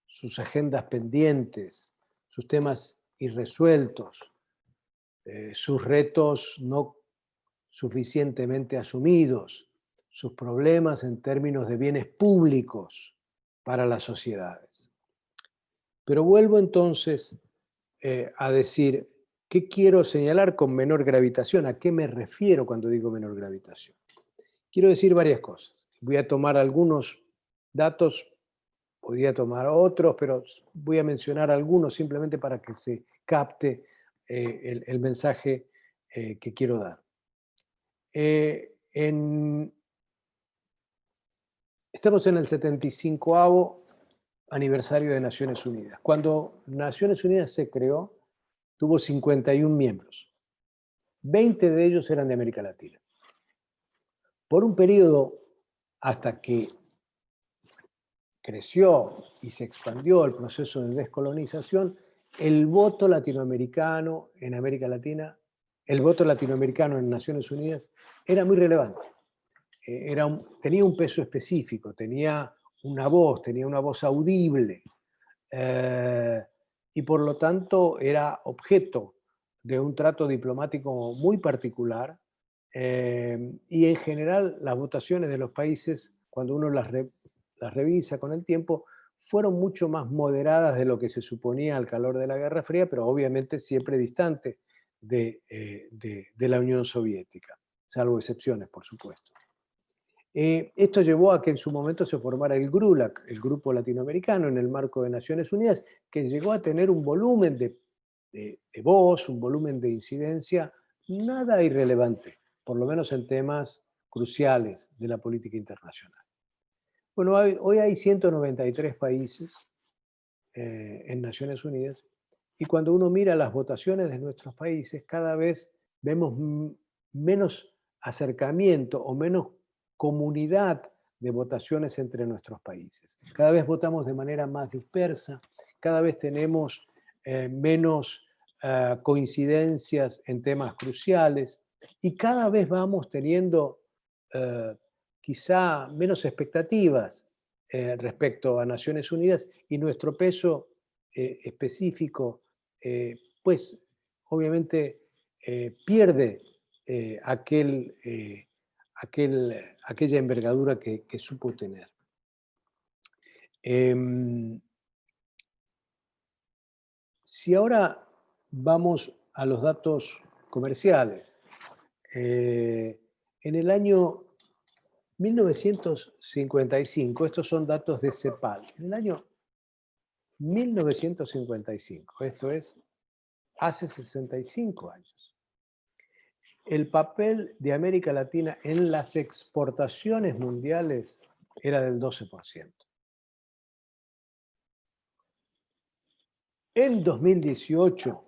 sus agendas pendientes, sus temas irresueltos, sus retos no suficientemente asumidos, sus problemas en términos de bienes públicos para las sociedades. Pero vuelvo entonces a decir, ¿qué quiero señalar con menor gravitación? ¿A qué me refiero cuando digo menor gravitación? Quiero decir varias cosas. Voy a tomar algunos datos, podría tomar otros, pero voy a mencionar algunos simplemente para que se capte el mensaje que quiero dar. Estamos en el 75º aniversario de Naciones Unidas. Cuando Naciones Unidas se creó, tuvo 51 miembros. 20 de ellos eran de América Latina. Por un periodo, hasta que creció y se expandió el proceso de descolonización, el voto latinoamericano en América Latina, el voto latinoamericano en Naciones Unidas, era muy relevante. Tenía un peso específico, tenía una voz audible, y por lo tanto era objeto de un trato diplomático muy particular, y en general las votaciones de los países, cuando uno las revisa con el tiempo, fueron mucho más moderadas de lo que se suponía al calor de la Guerra Fría, pero obviamente siempre distante de la Unión Soviética, salvo excepciones, por supuesto. Esto llevó a que en su momento se formara el GRULAC, el Grupo Latinoamericano, en el marco de Naciones Unidas, que llegó a tener un volumen de voz, un volumen de incidencia nada irrelevante, por lo menos en temas cruciales de la política internacional. Bueno, hoy hay 193 países en Naciones Unidas, y cuando uno mira las votaciones de nuestros países, cada vez vemos menos acercamiento o menos comunidad de votaciones entre nuestros países. Cada vez votamos de manera más dispersa, cada vez tenemos menos coincidencias en temas cruciales, y cada vez vamos teniendo quizá menos expectativas respecto a Naciones Unidas y nuestro peso específico, pues obviamente pierde aquella envergadura que supo tener. Si ahora vamos a los datos comerciales, en el año 1955, estos son datos de CEPAL, en el año 1955, esto es hace 65 años, el papel de América Latina en las exportaciones mundiales era del 12%. En 2018,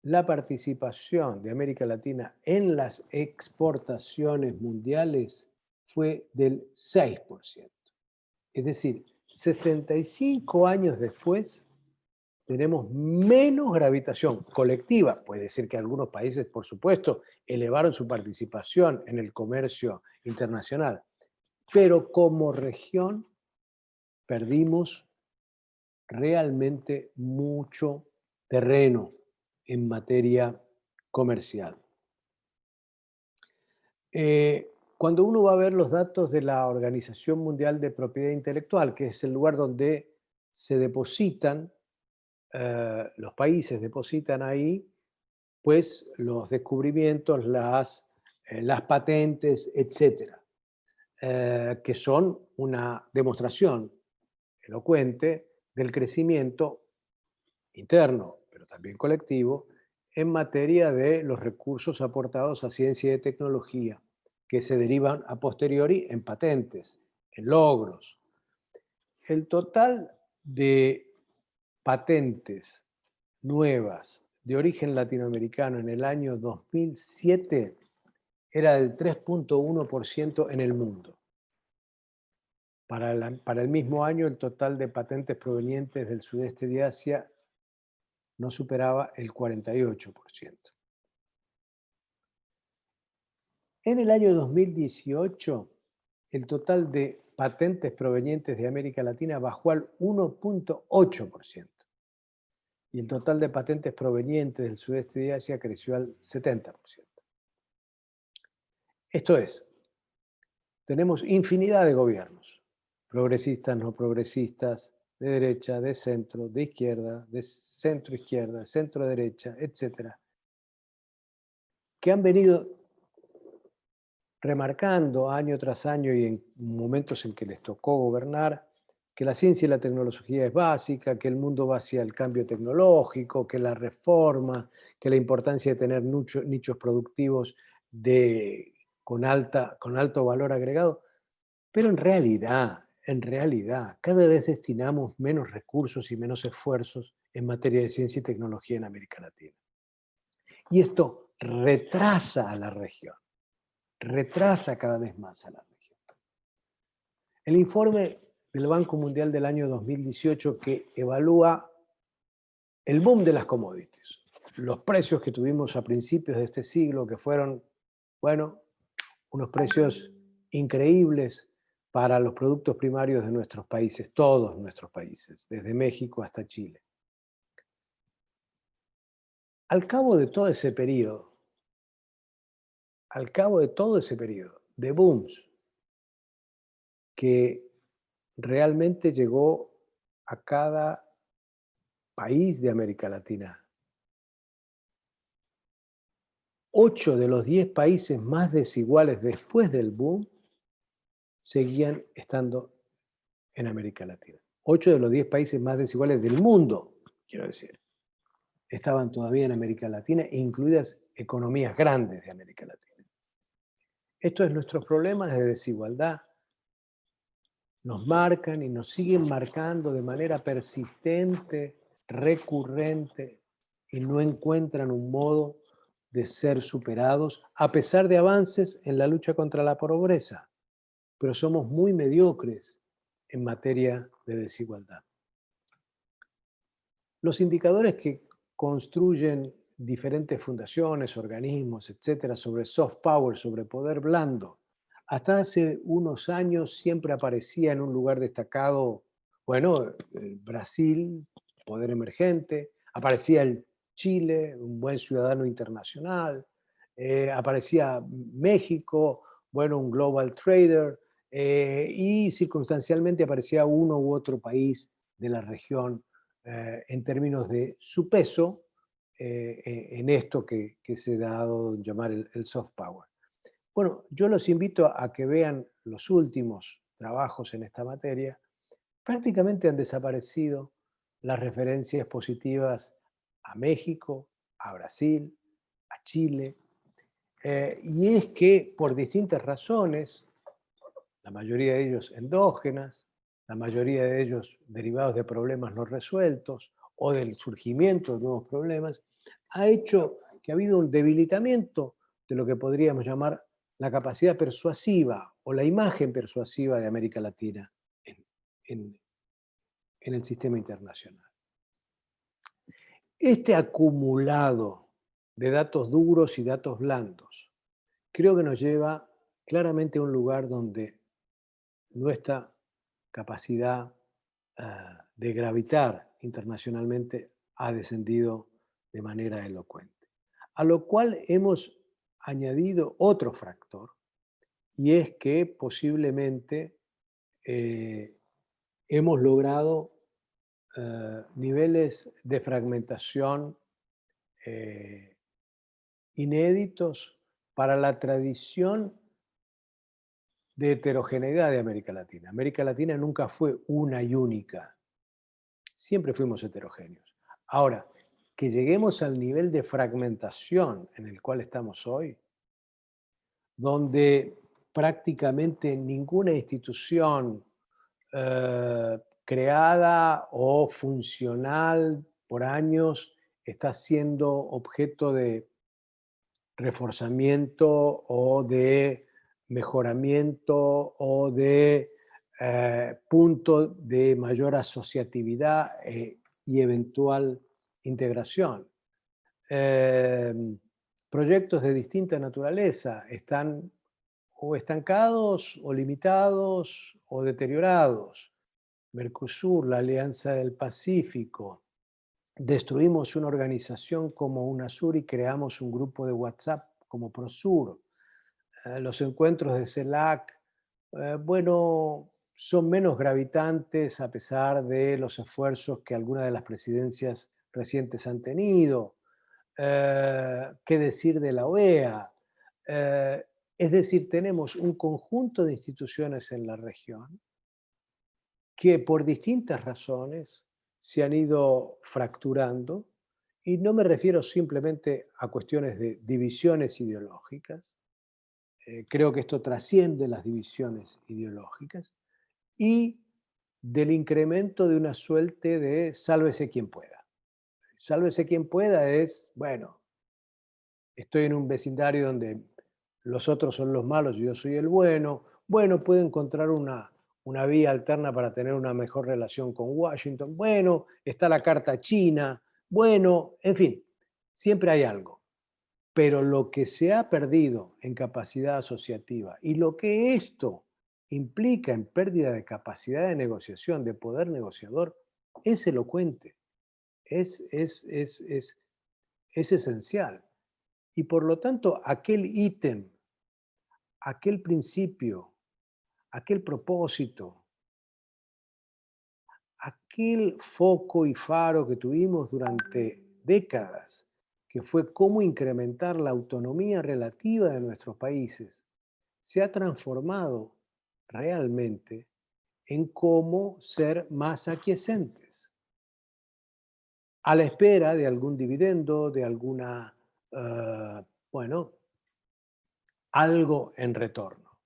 la participación de América Latina en las exportaciones mundiales fue del 6%. Es decir, 65 años después, tenemos menos gravitación colectiva. Puede decir que algunos países, por supuesto, elevaron su participación en el comercio internacional, pero como región perdimos realmente mucho terreno en materia comercial. Cuando uno va a ver los datos de la Organización Mundial de Propiedad Intelectual, que es el lugar donde se depositan, los países depositan ahí, pues los descubrimientos, las patentes, etcétera, que son una demostración elocuente del crecimiento interno, pero también colectivo, en materia de los recursos aportados a ciencia y tecnología, que se derivan a posteriori en patentes, en logros. El total de patentes nuevas de origen latinoamericano en el año 2007 era del 3.1% en el mundo. Para el mismo año, el total de patentes provenientes del sudeste de Asia no superaba el 48%. En el año 2018, el total de patentes provenientes de América Latina bajó al 1.8%. Y el total de patentes provenientes del sudeste de Asia creció al 70%. Esto es, tenemos infinidad de gobiernos, progresistas, no progresistas, de derecha, de centro izquierda, centro derecha, etcétera, que han venido remarcando año tras año y en momentos en que les tocó gobernar, que la ciencia y la tecnología es básica, que el mundo va hacia el cambio tecnológico, que la reforma, que la importancia de tener nichos productivos con alto valor agregado. Pero en realidad, cada vez destinamos menos recursos y menos esfuerzos en materia de ciencia y tecnología en América Latina. Y esto retrasa a la región, retrasa cada vez más a la región. El informe del Banco Mundial del año 2018 que evalúa el boom de las commodities, los precios que tuvimos a principios de este siglo, que fueron, bueno, unos precios increíbles para los productos primarios de nuestros países, todos nuestros países, desde México hasta Chile. Al cabo de todo ese periodo de booms, que realmente llegó a cada país de América Latina, 8 de los 10 países más desiguales después del boom seguían estando en América Latina. 8 de los 10 países más desiguales del mundo, quiero decir, estaban todavía en América Latina, incluidas economías grandes de América Latina. Estos nuestros problemas de desigualdad nos marcan y nos siguen marcando de manera persistente, recurrente, y no encuentran un modo de ser superados a pesar de avances en la lucha contra la pobreza. Pero somos muy mediocres en materia de desigualdad. Los indicadores que construyen diferentes fundaciones, organismos, etcétera, sobre soft power, sobre poder blando. Hasta hace unos años siempre aparecía en un lugar destacado, bueno, Brasil, poder emergente, aparecía el Chile, un buen ciudadano internacional, aparecía México, bueno, un global trader, y circunstancialmente aparecía uno u otro país de la región en términos de su peso en esto que se ha dado en llamar el soft power. Bueno, yo los invito a que vean los últimos trabajos en esta materia. Prácticamente han desaparecido las referencias positivas a México, a Brasil, a Chile, y es que por distintas razones, la mayoría de ellos endógenas, la mayoría de ellos derivados de problemas no resueltos o del surgimiento de nuevos problemas, ha hecho que ha habido un debilitamiento de lo que podríamos llamar la capacidad persuasiva o la imagen persuasiva de América Latina en, en- en el sistema internacional. Este acumulado de datos duros y datos blandos creo que nos lleva claramente a un lugar donde nuestra capacidad de gravitar internacionalmente ha descendido de manera elocuente. A lo cual hemos añadido otro factor, y es que posiblemente eh, hemos logrado niveles de fragmentación eh, inéditos para la tradición de heterogeneidad de América Latina. América Latina nunca fue una y única, siempre fuimos heterogéneos. Ahora, que lleguemos al nivel de fragmentación en el cual estamos hoy, donde prácticamente ninguna institución creada o funcional por años está siendo objeto de reforzamiento o de mejoramiento o de punto de mayor asociatividad y eventual integración. Eh, Proyectos de distinta naturaleza están o estancados o limitados o deteriorados. Mercosur, la Alianza del Pacífico. Destruimos una organización como UNASUR y creamos un grupo de WhatsApp como ProSur. Los encuentros de CELAC, bueno, son menos gravitantes a pesar de los esfuerzos que algunas de las presidencias recientes han tenido. ¿Qué decir de la OEA? Es decir, tenemos un conjunto de instituciones en la región que por distintas razones se han ido fracturando, y no me refiero simplemente a cuestiones de divisiones ideológicas, creo que esto trasciende las divisiones ideológicas, y del incremento de una suerte de sálvese quien pueda. Sálvese quien pueda es, bueno, estoy en un vecindario donde los otros son los malos y yo soy el bueno. Bueno, puedo encontrar una vía alterna para tener una mejor relación con Washington. Bueno, está la carta china. Bueno, en fin, siempre hay algo. Pero lo que se ha perdido en capacidad asociativa y lo que esto implica en pérdida de capacidad de negociación, de poder negociador, es elocuente, es esencial. Y por lo tanto, aquel ítem, aquel principio, aquel propósito, aquel foco y faro que tuvimos durante décadas, que fue cómo incrementar la autonomía relativa de nuestros países, se ha transformado realmente en cómo ser más aquiescentes, a la espera de algún dividendo, de alguna, bueno, algo en retorno.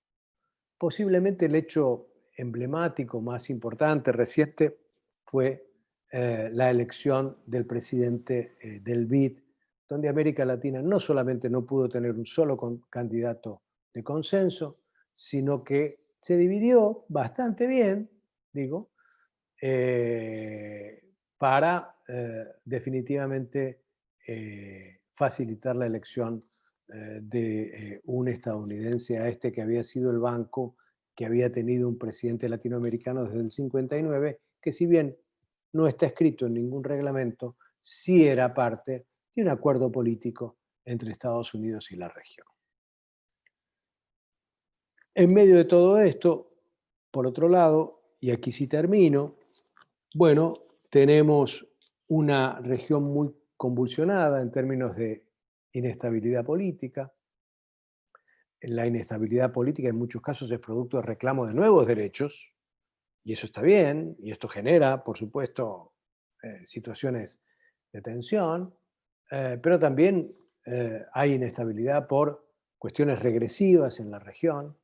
Posiblemente el hecho emblemático más importante, reciente, fue la elección del presidente del BID, donde América Latina no solamente no pudo tener un solo candidato de consenso, sino que se dividió bastante bien, digo, para definitivamente facilitar la elección de un estadounidense a este que había sido el banco que había tenido un presidente latinoamericano desde el 59, que si bien no está escrito en ningún reglamento, sí era parte de un acuerdo político entre Estados Unidos y la región. En medio de todo esto, por otro lado, y aquí sí termino, bueno, tenemos una región muy convulsionada en términos de inestabilidad política. La inestabilidad política en muchos casos es producto de reclamo de nuevos derechos, y eso está bien, y esto genera, por supuesto, situaciones de tensión, pero también hay inestabilidad por cuestiones regresivas en la región.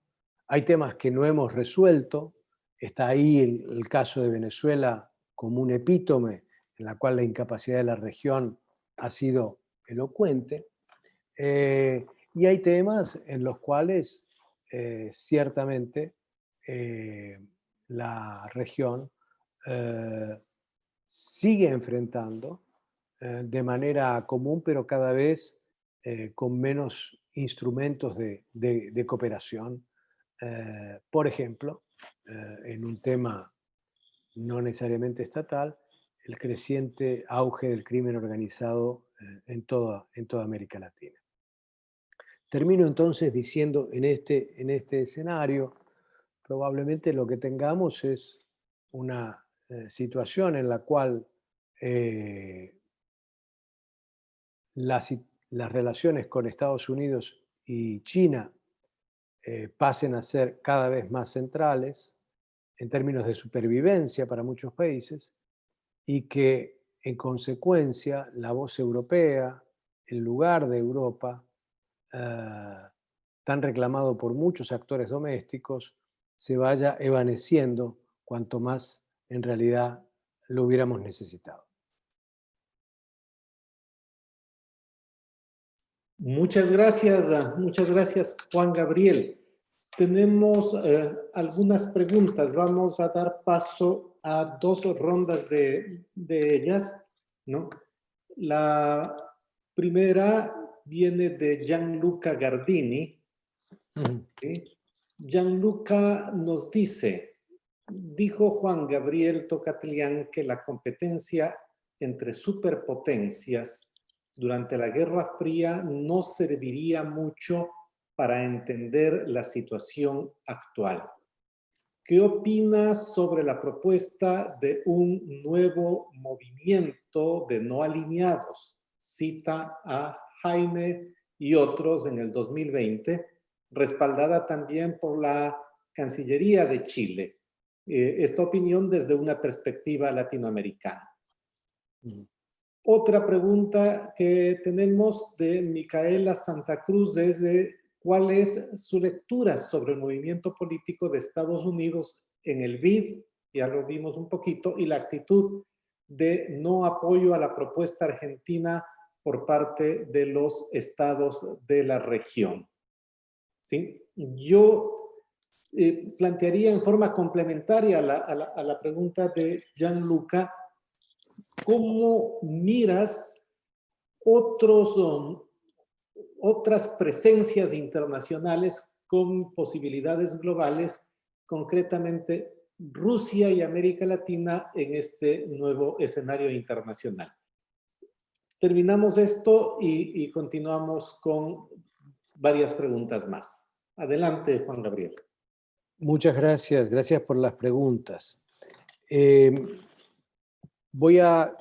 Hay temas que no hemos resuelto. Está ahí el caso de Venezuela como un epítome en la cual la incapacidad de la región ha sido elocuente. Y hay temas en los cuales ciertamente la región eh, sigue enfrentando de manera común, pero cada vez con menos instrumentos de cooperación. Por ejemplo, en un tema no necesariamente estatal, el creciente auge del crimen organizado en toda América Latina. Termino entonces diciendo en este escenario, probablemente lo que tengamos es una situación en la cual eh, las, las relaciones con Estados Unidos y China pasen a ser cada vez más centrales en términos de supervivencia para muchos países y que en consecuencia la voz europea, el lugar de Europa, eh, tan reclamado por muchos actores domésticos, se vaya evaneciendo cuanto más en realidad lo hubiéramos necesitado. Muchas gracias, Juan Gabriel. Tenemos algunas preguntas. Vamos a dar paso a dos rondas de ellas, ¿no? La primera viene de Gianluca Gardini. ¿Sí? Gianluca nos dice, dijo Juan Gabriel Tocatlián que la competencia entre superpotencias durante la Guerra Fría no serviría mucho para entender la situación actual. ¿Qué opinas sobre la propuesta de un nuevo movimiento de no alineados? Cita a Jaime y otros en el 2020, respaldada también por la Cancillería de Chile. Esta opinión desde una perspectiva latinoamericana. Otra pregunta que tenemos de Micaela Santa Cruz es de cuál es su lectura sobre el movimiento político de Estados Unidos en el BID, ya lo vimos un poquito, y la actitud de no apoyo a la propuesta argentina por parte de los estados de la región. ¿Sí? Yo plantearía en forma complementaria a la pregunta de Gianluca, ¿cómo miras otras presencias internacionales con posibilidades globales, concretamente Rusia y América Latina en este nuevo escenario internacional? Terminamos esto y continuamos con varias preguntas más. Adelante, Juan Gabriel. Muchas gracias, gracias por las preguntas. Voy a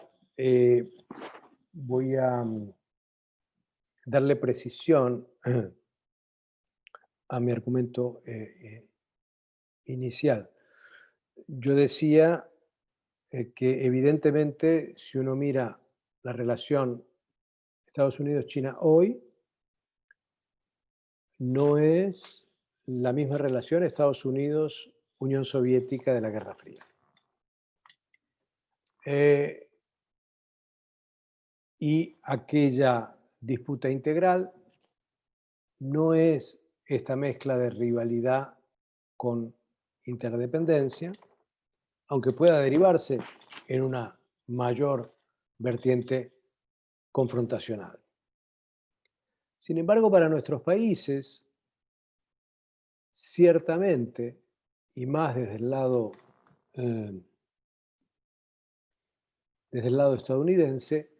darle precisión a mi argumento inicial. Yo decía que evidentemente si uno mira la relación Estados Unidos-China hoy, no es la misma relación Estados Unidos-Unión Soviética de la Guerra Fría. Y aquella disputa integral no es esta mezcla de rivalidad con interdependencia, aunque pueda derivarse en una mayor vertiente confrontacional. Sin embargo, para nuestros países, ciertamente, y más eh, desde el lado estadounidense,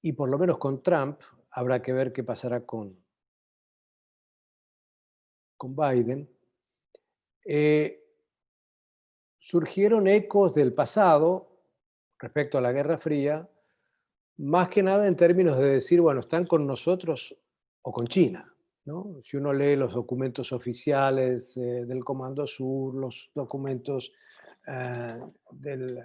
y por lo menos con Trump, habrá que ver qué pasará con Biden, eh, surgieron ecos del pasado respecto a la Guerra Fría, más que nada en términos de decir, bueno, están con nosotros o con China, ¿no? Si uno lee los documentos oficiales del Comando Sur, los documentos eh, del,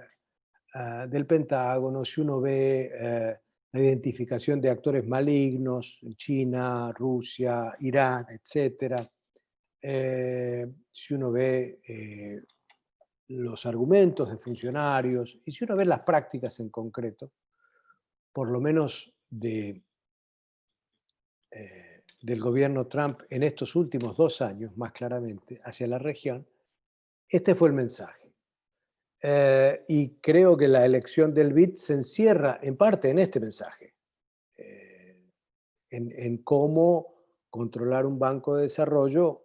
del Pentágono, si uno ve la identificación de actores malignos en China, Rusia, Irán, etcétera, si uno ve los argumentos de funcionarios y si uno ve las prácticas en concreto, por lo menos del gobierno Trump en estos últimos 2 años, más claramente, hacia la región, este fue el mensaje. Y creo que la elección del BID se encierra en parte en este mensaje, en cómo controlar un banco de desarrollo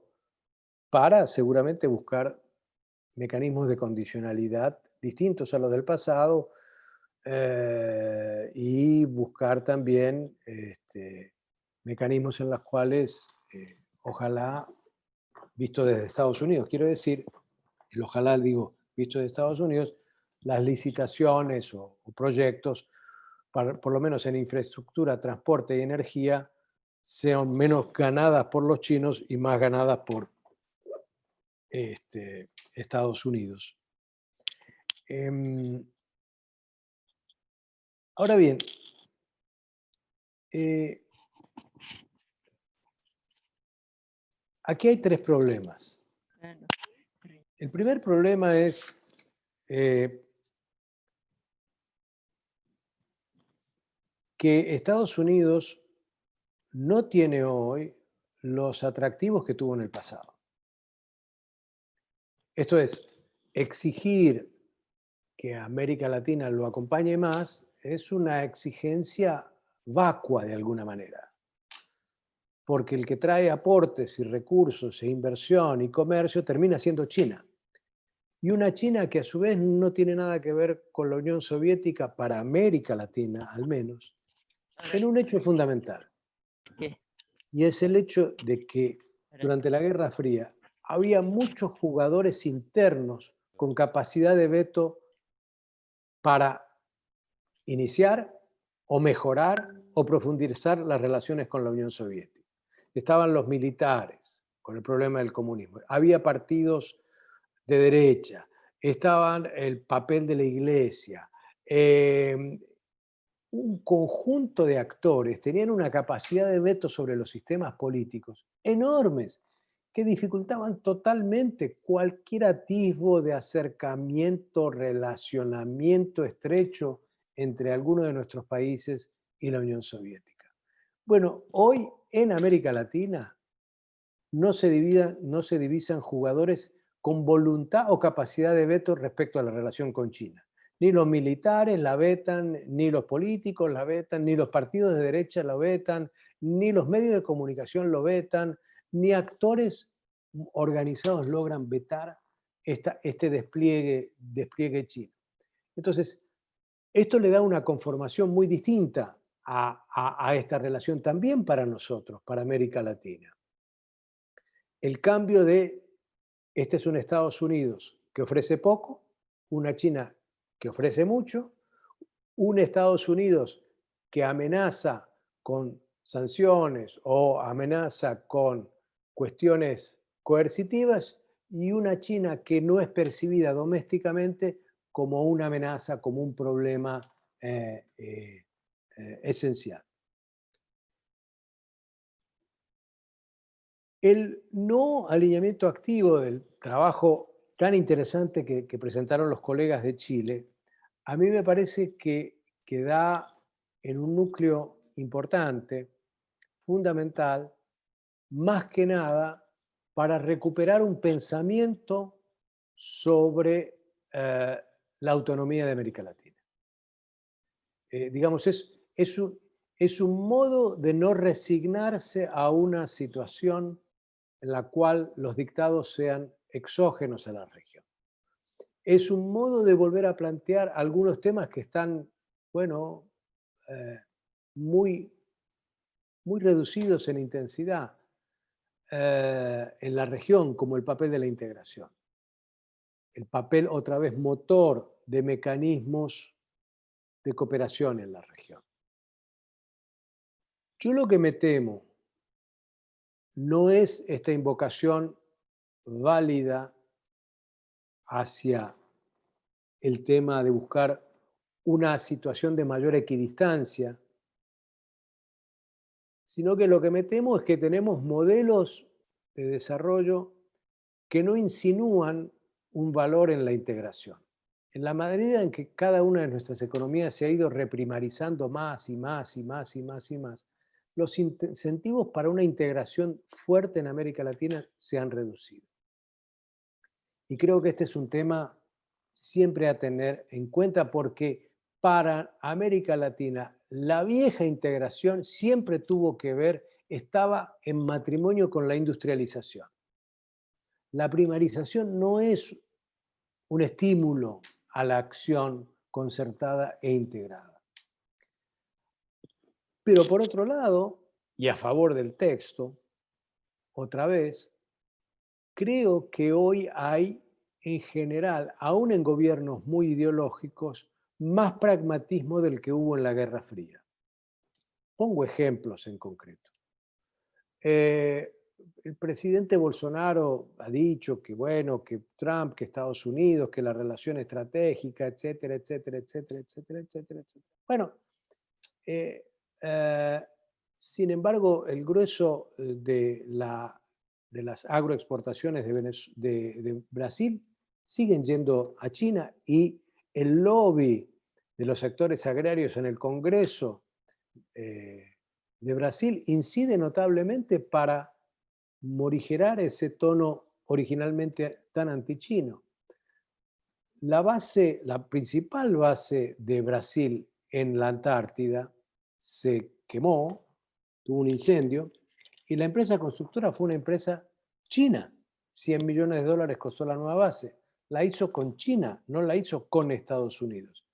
para seguramente buscar mecanismos de condicionalidad distintos a los del pasado y buscar también mecanismos en los cuales, ojalá, visto desde Estados Unidos, quiero decir, el ojalá digo, visto desde Estados Unidos, las licitaciones o proyectos, por lo menos en infraestructura, transporte y energía, sean menos ganadas por los chinos y más ganadas por Estados Unidos. Ahora bien, aquí hay 3 problemas. El primer problema es que Estados Unidos no tiene hoy los atractivos que tuvo en el pasado. Esto es, exigir que América Latina lo acompañe más es una exigencia vacua de alguna manera, porque el que trae aportes y recursos e inversión y comercio termina siendo China. Y una China que a su vez no tiene nada que ver con la Unión Soviética para América Latina, al menos, en un hecho fundamental. Y es el hecho de que durante la Guerra Fría había muchos jugadores internos con capacidad de veto para iniciar o mejorar o profundizar las relaciones con la Unión Soviética. Estaban los militares con el problema del comunismo. Había partidos de derecha, estaban el papel de la iglesia. Un conjunto de actores tenían una capacidad de veto sobre los sistemas políticos enormes que dificultaban totalmente cualquier atisbo de acercamiento, relacionamiento estrecho entre algunos de nuestros países y la Unión Soviética. Bueno, hoy en América Latina no se divisan jugadores con voluntad o capacidad de veto respecto a la relación con China. Ni los militares la vetan, ni los políticos la vetan, ni los partidos de derecha la vetan, ni los medios de comunicación lo vetan, ni actores organizados logran vetar este despliegue chino. Entonces, esto le da una conformación muy distinta a esta relación también para nosotros, para América Latina. El cambio de, este es un Estados Unidos que ofrece poco, una China que ofrece mucho, un Estados Unidos que amenaza con sanciones o amenaza con cuestiones coercitivas y una China que no es percibida domésticamente como una amenaza, como un problema esencial. El no alineamiento activo del trabajo tan interesante que presentaron los colegas de Chile, a mí me parece que da en un núcleo importante, fundamental, más que nada para recuperar un pensamiento sobre la autonomía de América Latina. Digamos, es un modo de no resignarse a una situación en la cual los dictados sean exógenos a la región. Es un modo de volver a plantear algunos temas que están, bueno, eh, muy, muy reducidos en intensidad en la región, como el papel de la integración. El papel, otra vez, motor de mecanismos de cooperación en la región. Yo lo que me temo no es esta invocación válida hacia el tema de buscar una situación de mayor equidistancia, sino que lo que me temo es que tenemos modelos de desarrollo que no insinúan un valor en la integración. En la medida en que cada una de nuestras economías se ha ido reprimarizando más y más y más y más y más, los incentivos para una integración fuerte en América Latina se han reducido. Y creo que este es un tema siempre a tener en cuenta porque para América Latina la vieja integración siempre tuvo que ver, estaba en matrimonio con la industrialización. La primarización no es un estímulo a la acción concertada e integrada. Pero por otro lado, y a favor del texto, otra vez, creo que hoy hay, en general, aún en gobiernos muy ideológicos, más pragmatismo del que hubo en la Guerra Fría. Pongo ejemplos en concreto. El presidente Bolsonaro ha dicho que, bueno, que Trump, que Estados Unidos, que la relación estratégica, etcétera, etcétera, etcétera, etcétera, etcétera, etcétera. Bueno, eh, eh, sin embargo, el grueso de las agroexportaciones de Brasil siguen yendo a China y el lobby de los sectores agrarios en el Congreso de Brasil incide notablemente para morigerar ese tono originalmente tan antichino. La principal base de Brasil en la Antártida se quemó, tuvo un incendio, y la empresa constructora fue una empresa china. 100 millones de dólares costó la nueva base. La hizo con China, no la hizo con Estados Unidos.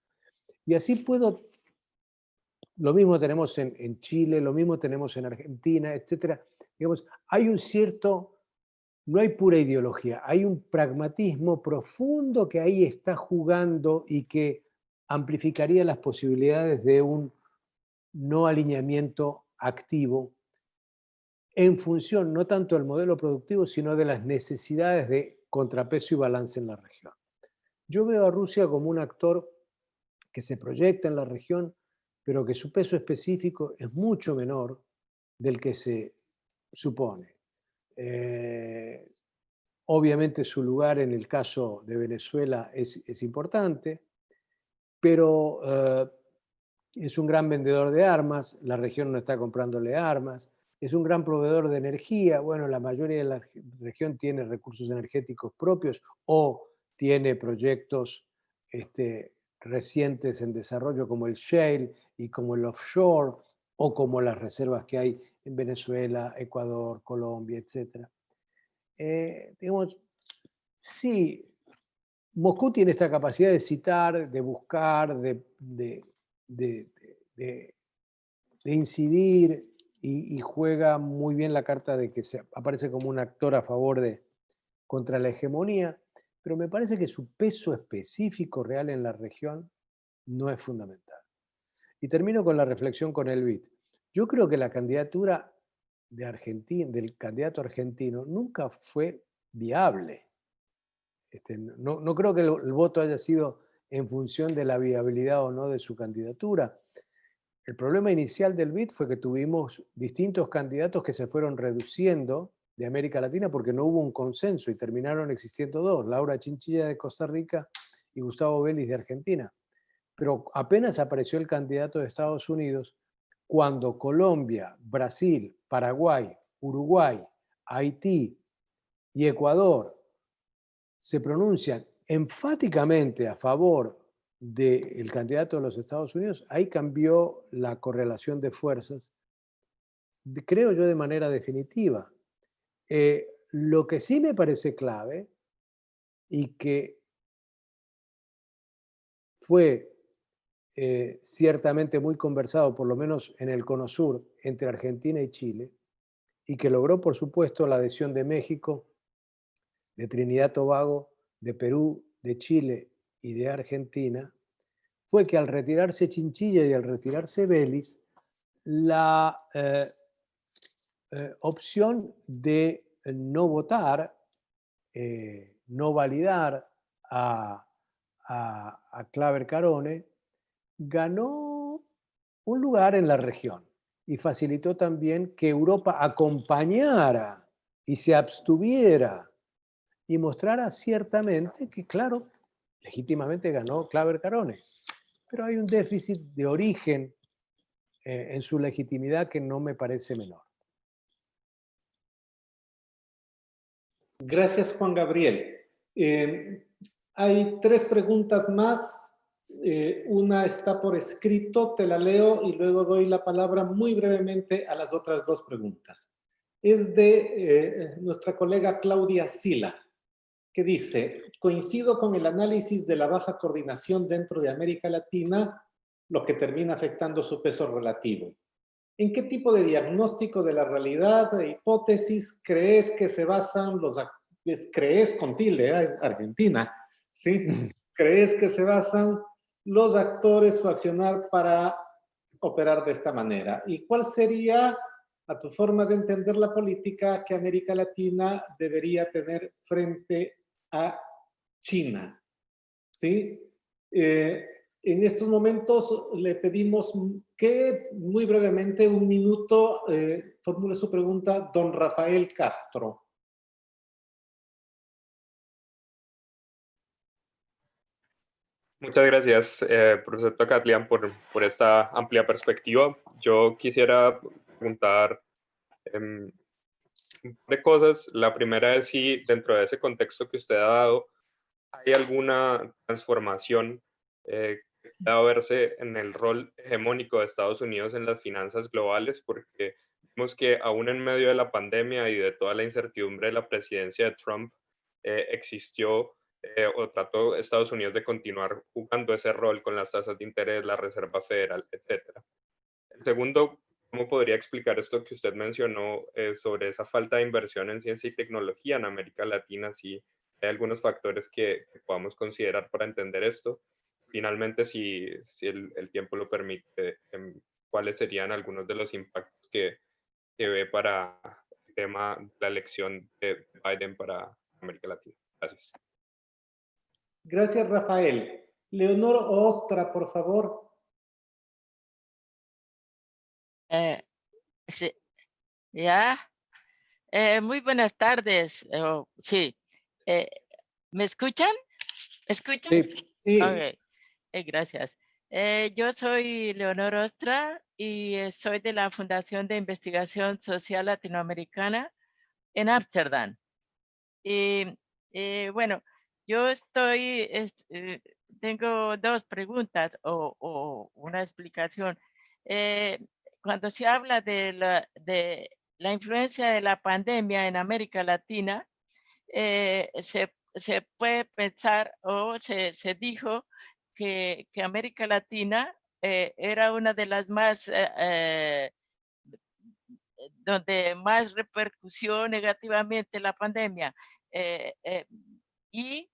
Y así lo mismo tenemos en Chile, lo mismo tenemos en Argentina, etcétera. Digamos, hay un cierto, no hay pura ideología, hay un pragmatismo profundo que ahí está jugando y que amplificaría las posibilidades de un no alineamiento activo en función no tanto del modelo productivo, sino de las necesidades de contrapeso y balance en la región. Yo veo a Rusia como un actor que se proyecta en la región, pero que su peso específico es mucho menor del que se supone. Obviamente su lugar en el caso de Venezuela es importante, pero es un gran vendedor de armas, la región no está comprándole armas, es un gran proveedor de energía, bueno, la mayoría de la región tiene recursos energéticos propios o tiene proyectos recientes en desarrollo como el shale y como el offshore o como las reservas que hay en Venezuela, Ecuador, Colombia, etc. Digamos, sí, Moscú tiene esta capacidad de citar, de buscar, de, de- de incidir y juega muy bien la carta de que aparece como un actor a favor contra la hegemonía, pero me parece que su peso específico real en la región no es fundamental. Y termino con la reflexión con el BID. Yo creo que la candidatura de Argentina, del candidato argentino nunca fue viable. No creo que el voto haya sido en función de la viabilidad o no de su candidatura. El problema inicial del BID fue que tuvimos distintos candidatos que se fueron reduciendo de América Latina porque no hubo un consenso y terminaron existiendo dos, Laura Chinchilla de Costa Rica y Gustavo Vélez de Argentina. Pero apenas apareció el candidato de Estados Unidos cuando Colombia, Brasil, Paraguay, Uruguay, Haití y Ecuador se pronuncian enfáticamente a favor del candidato de los Estados Unidos, ahí cambió la correlación de fuerzas, creo yo, de manera definitiva. Lo que sí me parece clave y que fue ciertamente muy conversado, por lo menos en el Cono Sur, entre Argentina y Chile, y que logró, por supuesto, la adhesión de México, de Trinidad y Tobago, de Perú, de Chile y de Argentina, fue que al retirarse Chinchilla y al retirarse Vélez, la opción de no votar, no validar a Claver Carone, ganó un lugar en la región y facilitó también que Europa acompañara y se abstuviera y mostrara ciertamente que, claro, legítimamente ganó Claver Carone, pero hay un déficit de origen en su legitimidad que no me parece menor. Gracias, Juan Gabriel. Hay 3 preguntas más. Una está por escrito, te la leo y luego doy la palabra muy brevemente a las otras 2 preguntas. Es de nuestra colega Claudia Sila, que dice: coincido con el análisis de la baja coordinación dentro de América Latina, lo que termina afectando su peso relativo. ¿En qué tipo de diagnóstico de la realidad e hipótesis crees que se basan los actores? ¿Crees con tilde, Argentina? ¿Sí? ¿Crees que se basan los actores su accionar para operar de esta manera? ¿Y cuál sería, a tu forma de entender la política, que América Latina debería tener frente a China? ¿Sí? En estos momentos le pedimos que muy brevemente, 1 minuto, formule su pregunta don Rafael Castro. Muchas gracias, profesor Tocatlián, por esta amplia perspectiva. Yo quisiera preguntar un par de cosas. La primera es si dentro de ese contexto que usted ha dado, ¿hay alguna transformación que pueda verse en el rol hegemónico de Estados Unidos en las finanzas globales? Porque vemos que aún en medio de la pandemia y de toda la incertidumbre de la presidencia de Trump, existió o trató Estados Unidos de continuar jugando ese rol con las tasas de interés, la Reserva Federal, etcétera. El segundo, ¿cómo podría explicar esto que usted mencionó sobre esa falta de inversión en ciencia y tecnología en América Latina? Si hay algunos factores que podamos considerar para entender esto. Finalmente, si el tiempo lo permite, ¿cuáles serían algunos de los impactos que ve para el tema de la elección de Biden para América Latina? Gracias. Gracias, Rafael. Leonor Ostra, por favor. Sí, ya. Muy buenas tardes. Sí. ¿Me escuchan? ¿Escuchan? Sí. Sí. Okay. Gracias. Yo soy Leonor Ostra y soy de la Fundación de Investigación Social Latinoamericana en Ámsterdam. Y bueno, yo tengo 2 preguntas o una explicación. Cuando se habla de la influencia de la pandemia en América Latina, se puede pensar o se dijo que América Latina era una de las más donde más repercutió negativamente la pandemia, y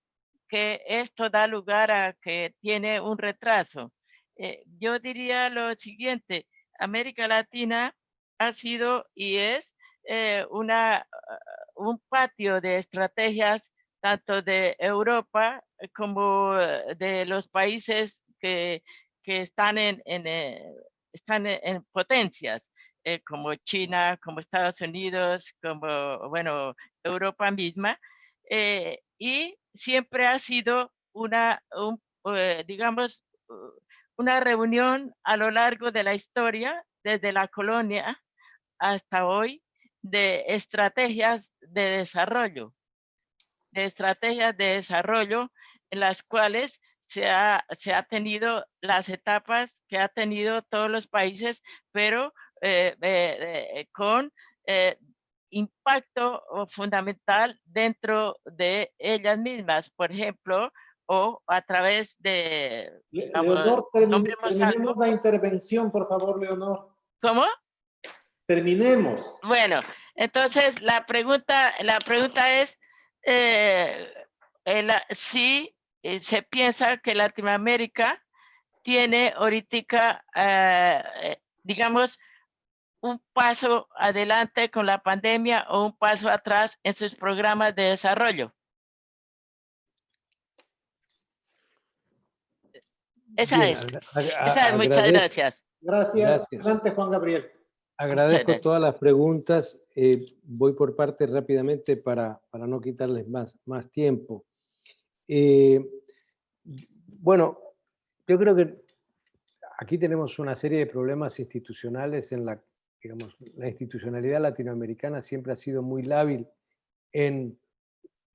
que esto da lugar a que tiene un retraso. Yo diría lo siguiente: América Latina ha sido y es un patio de estrategias tanto de Europa como de los países que están están en potencias, como China, como Estados Unidos, como, bueno, Europa misma, y siempre ha sido digamos, una reunión a lo largo de la historia, desde la colonia hasta hoy, de estrategias de desarrollo en las cuales se ha tenido las etapas que ha tenido todos los países, pero con impacto fundamental dentro de ellas mismas, por ejemplo, o a través de, Leonor, terminemos la intervención, por favor, Leonor. ¿Cómo? Terminemos. Bueno, entonces la pregunta es si se piensa que Latinoamérica tiene ahorita, digamos, un paso adelante con la pandemia o un paso atrás en sus programas de desarrollo. Esa es. Muchas gracias. Gracias. Adelante, Juan Gabriel. Agradezco todas las preguntas. Voy por partes rápidamente para no quitarles más tiempo. Bueno, yo creo que aquí tenemos una serie de problemas institucionales en digamos, la institucionalidad latinoamericana siempre ha sido muy lábil en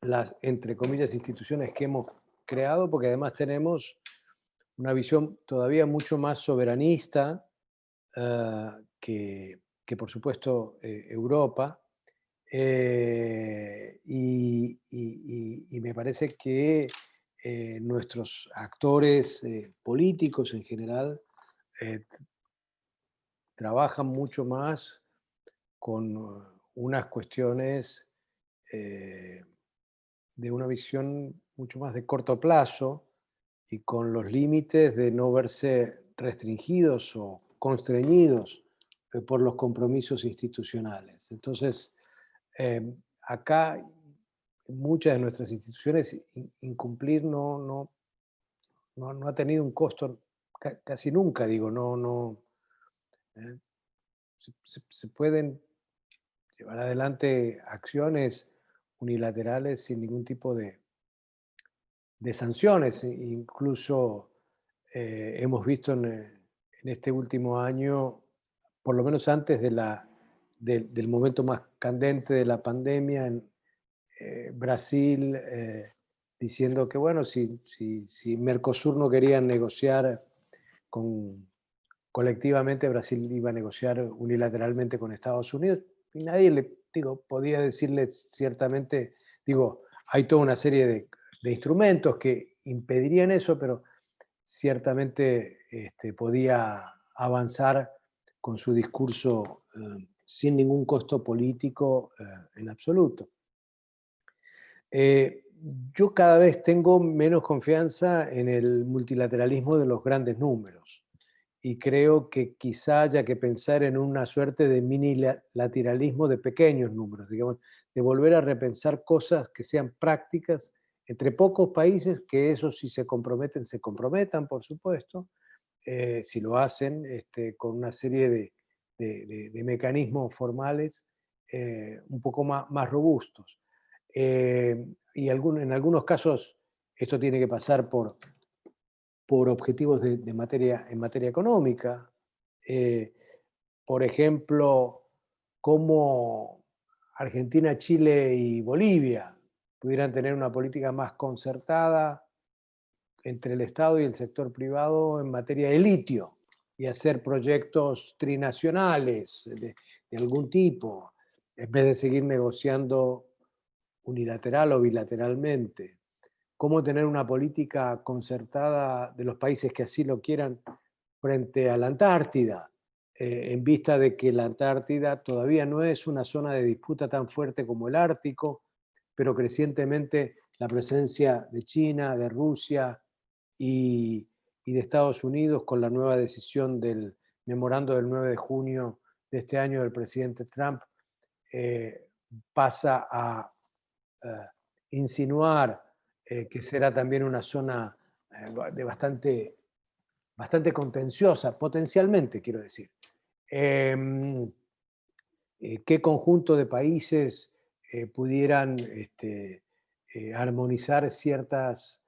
las, entre comillas, instituciones que hemos creado, porque además tenemos una visión todavía mucho más soberanista que por supuesto Europa, y me parece que nuestros actores políticos en general trabajan mucho más con unas cuestiones de una visión mucho más de corto plazo y con los límites de no verse restringidos o constreñidos por los compromisos institucionales. Entonces, acá muchas de nuestras instituciones incumplir no ha tenido un costo casi nunca, digo, se pueden llevar adelante acciones unilaterales sin ningún tipo de sanciones. Incluso hemos visto en este último año, por lo menos antes del momento más candente de la pandemia, en Brasil diciendo que, bueno, si Mercosur no quería negociar colectivamente, Brasil iba a negociar unilateralmente con Estados Unidos, y nadie podía decirle ciertamente, hay toda una serie de instrumentos que impedirían eso, pero ciertamente podía avanzar con su discurso sin ningún costo político en absoluto. Yo cada vez tengo menos confianza en el multilateralismo de los grandes números y creo que quizá haya que pensar en una suerte de minilateralismo de pequeños números, digamos, de volver a repensar cosas que sean prácticas entre pocos países, que esos si se comprometan, por supuesto, si lo hacen con una serie de mecanismos formales un poco más robustos. Y en algunos casos esto tiene que pasar por objetivos en materia económica. Por ejemplo, cómo Argentina, Chile y Bolivia pudieran tener una política más concertada entre el Estado y el sector privado en materia de litio y hacer proyectos trinacionales de algún tipo, en vez de seguir negociando unilateral o bilateralmente. Cómo tener una política concertada de los países que así lo quieran frente a la Antártida, en vista de que la Antártida todavía no es una zona de disputa tan fuerte como el Ártico, pero crecientemente la presencia de China, de Rusia y de Estados Unidos, con la nueva decisión del memorando del 9 de junio de este año del presidente Trump, pasa a insinuar que será también una zona de bastante contenciosa, potencialmente, quiero decir. ¿Qué conjunto de países pudieran armonizar ciertas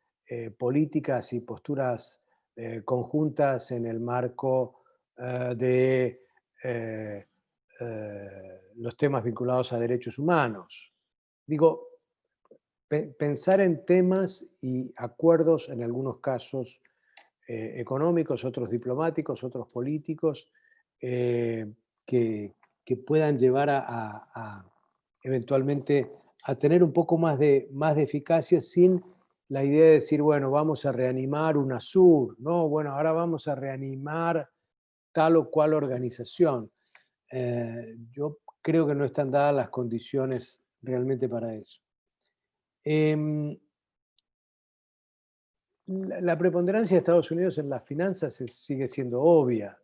políticas y posturas conjuntas en el marco de los temas vinculados a derechos humanos? Digo, pensar en temas y acuerdos, en algunos casos económicos, otros diplomáticos, otros políticos, que puedan llevar eventualmente a tener un poco más de eficacia sin la idea de decir, bueno, vamos a reanimar UNASUR, no, bueno, ahora vamos a reanimar tal o cual organización. Yo creo que no están dadas las condiciones realmente para eso. La preponderancia de Estados Unidos en las finanzas sigue siendo obvia.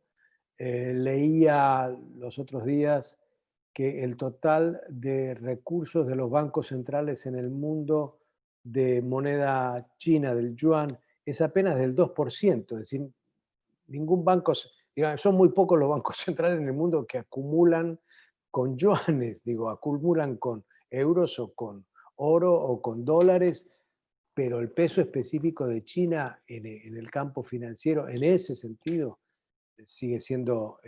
Leía los otros días que el total de recursos de los bancos centrales en el mundo de moneda china, del yuan, es apenas del 2%. Es decir, ningún banco, digamos, son muy pocos los bancos centrales en el mundo que acumulan con yuanes, digo, acumulan con euros o con oro o con dólares, pero el peso específico de China en el campo financiero, en ese sentido, sigue siendo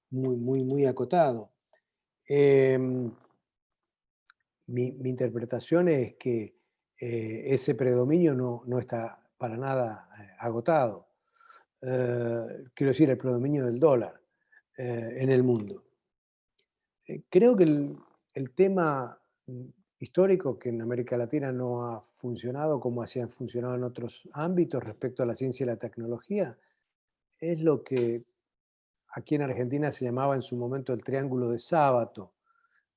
muy acotado. Mi interpretación es que ese predominio no está para nada agotado. Quiero decir, el predominio del dólar en el mundo. Creo que el tema histórico que en América Latina no ha funcionado como así han funcionado en otros ámbitos respecto a la ciencia y la tecnología, es lo que aquí en Argentina se llamaba en su momento el Triángulo de Sábato,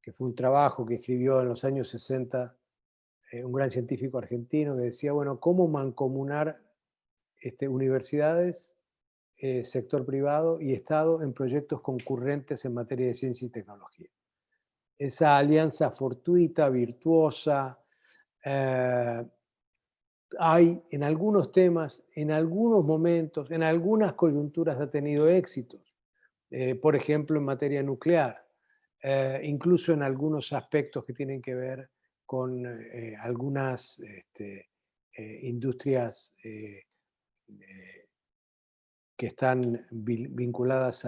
que fue un trabajo que escribió en los años 60 un gran científico argentino que decía, bueno, ¿cómo mancomunar universidades, sector privado y Estado en proyectos concurrentes en materia de ciencia y tecnología? Esa alianza fortuita, virtuosa, hay en algunos temas, en algunos momentos, en algunas coyunturas ha tenido éxitos. Por ejemplo, en materia nuclear, incluso en algunos aspectos que tienen que ver con algunas industrias que están vinculadas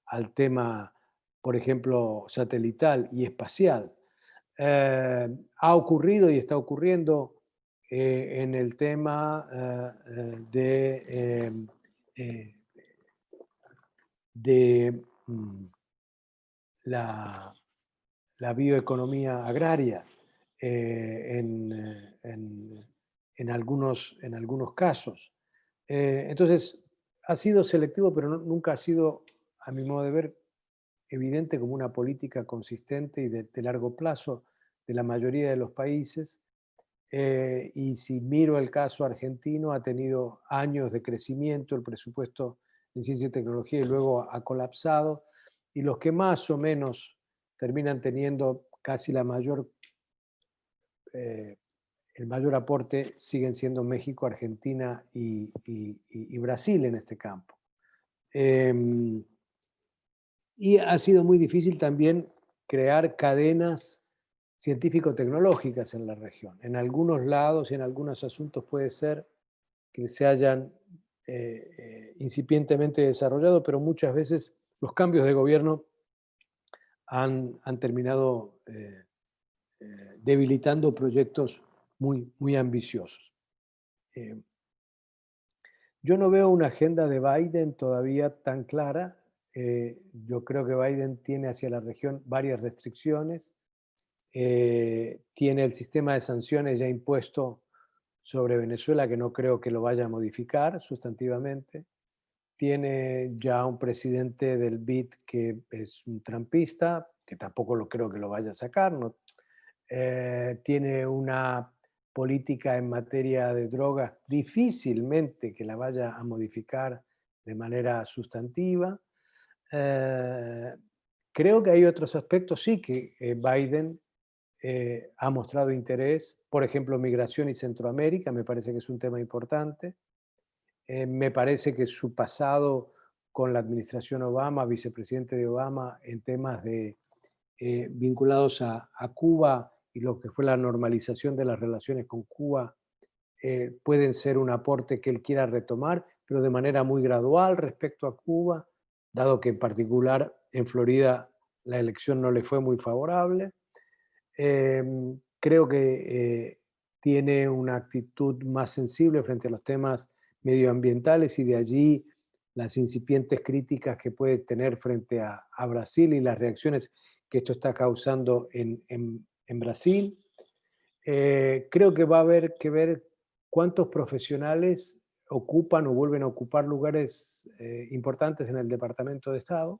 al tema, por ejemplo, satelital y espacial. Ha ocurrido y está ocurriendo en el tema de la bioeconomía agraria en algunos casos. Entonces, ha sido selectivo, pero nunca ha sido, a mi modo de ver, evidente como una política consistente y de largo plazo de la mayoría de los países. Y si miro el caso argentino, ha tenido años de crecimiento, el presupuesto en ciencia y tecnología, y luego ha colapsado, y los que más o menos terminan teniendo casi el mayor aporte siguen siendo México, Argentina y Brasil en este campo. Y ha sido muy difícil también crear cadenas científico-tecnológicas en la región. En algunos lados y en algunos asuntos puede ser que se hayan incipientemente desarrollado, pero muchas veces los cambios de gobierno han terminado debilitando proyectos muy ambiciosos. Yo no veo una agenda de Biden todavía tan clara. Yo creo que Biden tiene hacia la región varias restricciones. Tiene el sistema de sanciones ya impuesto sobre Venezuela, que no creo que lo vaya a modificar sustantivamente. Tiene ya un presidente del BID que es un trampista, que tampoco lo creo que lo vaya a sacar. ¿No? Tiene una política en materia de drogas difícilmente que la vaya a modificar de manera sustantiva. Creo que hay otros aspectos, sí, que Biden ha mostrado interés, por ejemplo, migración y Centroamérica, me parece que es un tema importante. Me parece que su pasado con la administración Obama, vicepresidente de Obama, en temas vinculados a Cuba y lo que fue la normalización de las relaciones con Cuba, pueden ser un aporte que él quiera retomar, pero de manera muy gradual respecto a Cuba, dado que en particular en Florida la elección no le fue muy favorable. creo que tiene una actitud más sensible frente a los temas medioambientales y de allí las incipientes críticas que puede tener frente a Brasil y las reacciones que esto está causando en Brasil. Creo que va a haber que ver cuántos profesionales ocupan o vuelven a ocupar lugares importantes en el Departamento de Estado.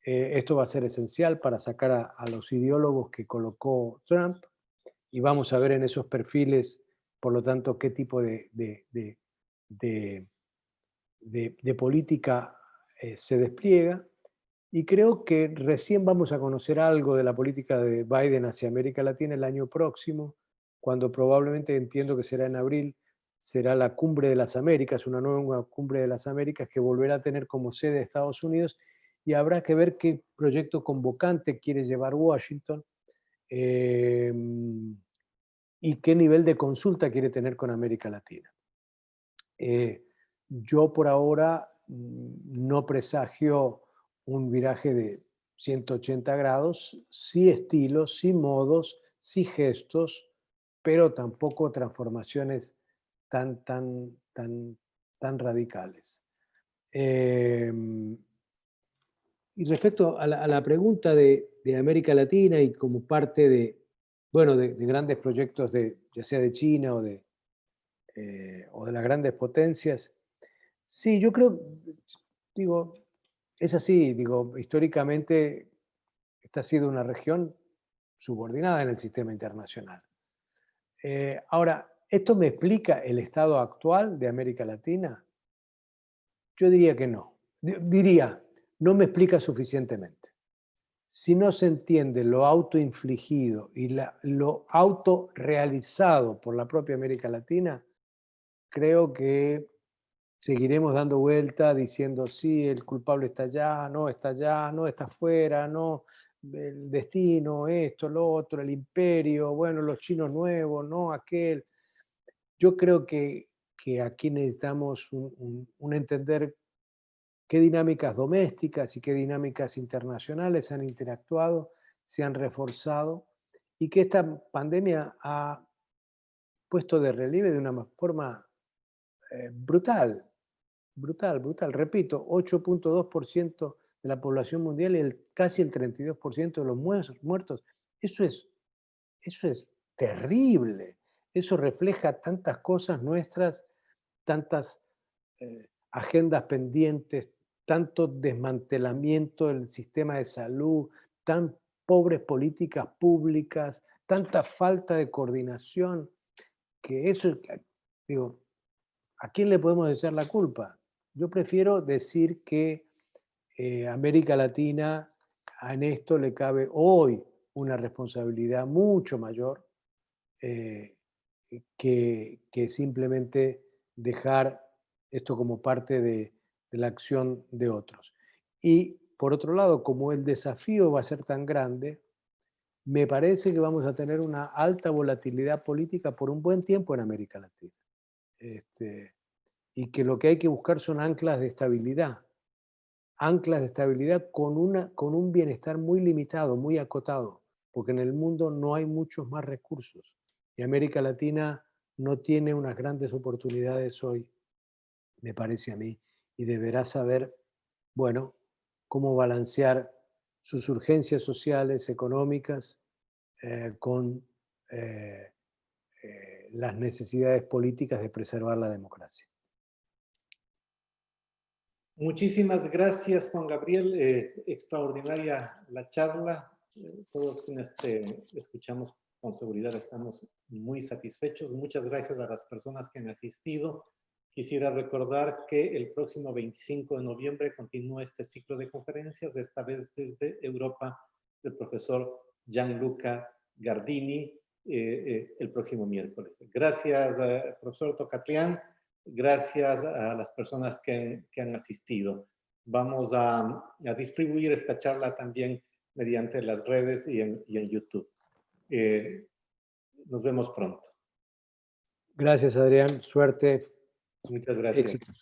Esto va a ser esencial para sacar a los ideólogos que colocó Trump y vamos a ver en esos perfiles, por lo tanto, qué tipo de política se despliega. Y creo que recién vamos a conocer algo de la política de Biden hacia América Latina el año próximo, cuando probablemente, entiendo que será en abril, será la Cumbre de las Américas, una nueva Cumbre de las Américas que volverá a tener como sede Estados Unidos, y habrá que ver qué proyecto convocante quiere llevar Washington y qué nivel de consulta quiere tener con América Latina. Yo por ahora no presagio un viraje de 180 grados, sí estilos, sí modos, sí gestos, pero tampoco transformaciones tan radicales. Y respecto a la pregunta de América Latina y como parte de grandes proyectos ya sea de China o de las grandes potencias, sí, yo creo, digo, es así, digo, históricamente esta ha sido una región subordinada en el sistema internacional. Ahora, ¿esto me explica el estado actual de América Latina? Yo diría que no. Diría, no me explica suficientemente. Si no se entiende lo autoinfligido y lo autorrealizado por la propia América Latina, creo que seguiremos dando vuelta diciendo, sí, el culpable está allá, no está afuera, no, el destino, esto, lo otro, el imperio, bueno, los chinos nuevos, no aquel. Yo creo que aquí necesitamos un entender qué dinámicas domésticas y qué dinámicas internacionales han interactuado, se han reforzado y que esta pandemia ha puesto de relieve de una forma brutal. Repito, 8.2% de la población mundial y casi el 32% de los muertos. Eso es terrible. Eso refleja tantas cosas nuestras, tantas agendas pendientes, tanto desmantelamiento del sistema de salud, tan pobres políticas públicas, tanta falta de coordinación, que eso, digo, ¿a quién le podemos echar la culpa? Yo prefiero decir que América Latina en esto le cabe hoy una responsabilidad mucho mayor que simplemente dejar esto como parte de la acción de otros. Y por otro lado, como el desafío va a ser tan grande, me parece que vamos a tener una alta volatilidad política por un buen tiempo en América Latina. Y que lo que hay que buscar son anclas de estabilidad con un bienestar muy limitado, muy acotado, porque en el mundo no hay muchos más recursos. Y América Latina no tiene unas grandes oportunidades hoy, me parece a mí, y deberá saber, bueno, cómo balancear sus urgencias sociales, económicas, con las necesidades políticas de preservar la democracia. Muchísimas gracias, Juan Gabriel. Extraordinaria la charla. Todos quienes te escuchamos con seguridad estamos muy satisfechos. Muchas gracias a las personas que han asistido. Quisiera recordar que el próximo 25 de noviembre continúa este ciclo de conferencias, esta vez desde Europa, del profesor Gianluca Gardini, el próximo miércoles. Gracias, profesor Tocatlián. Gracias a las personas que han asistido. Vamos a distribuir esta charla también mediante las redes y en YouTube. Nos vemos pronto. Gracias, Adrián. Suerte. Muchas gracias. Éxito.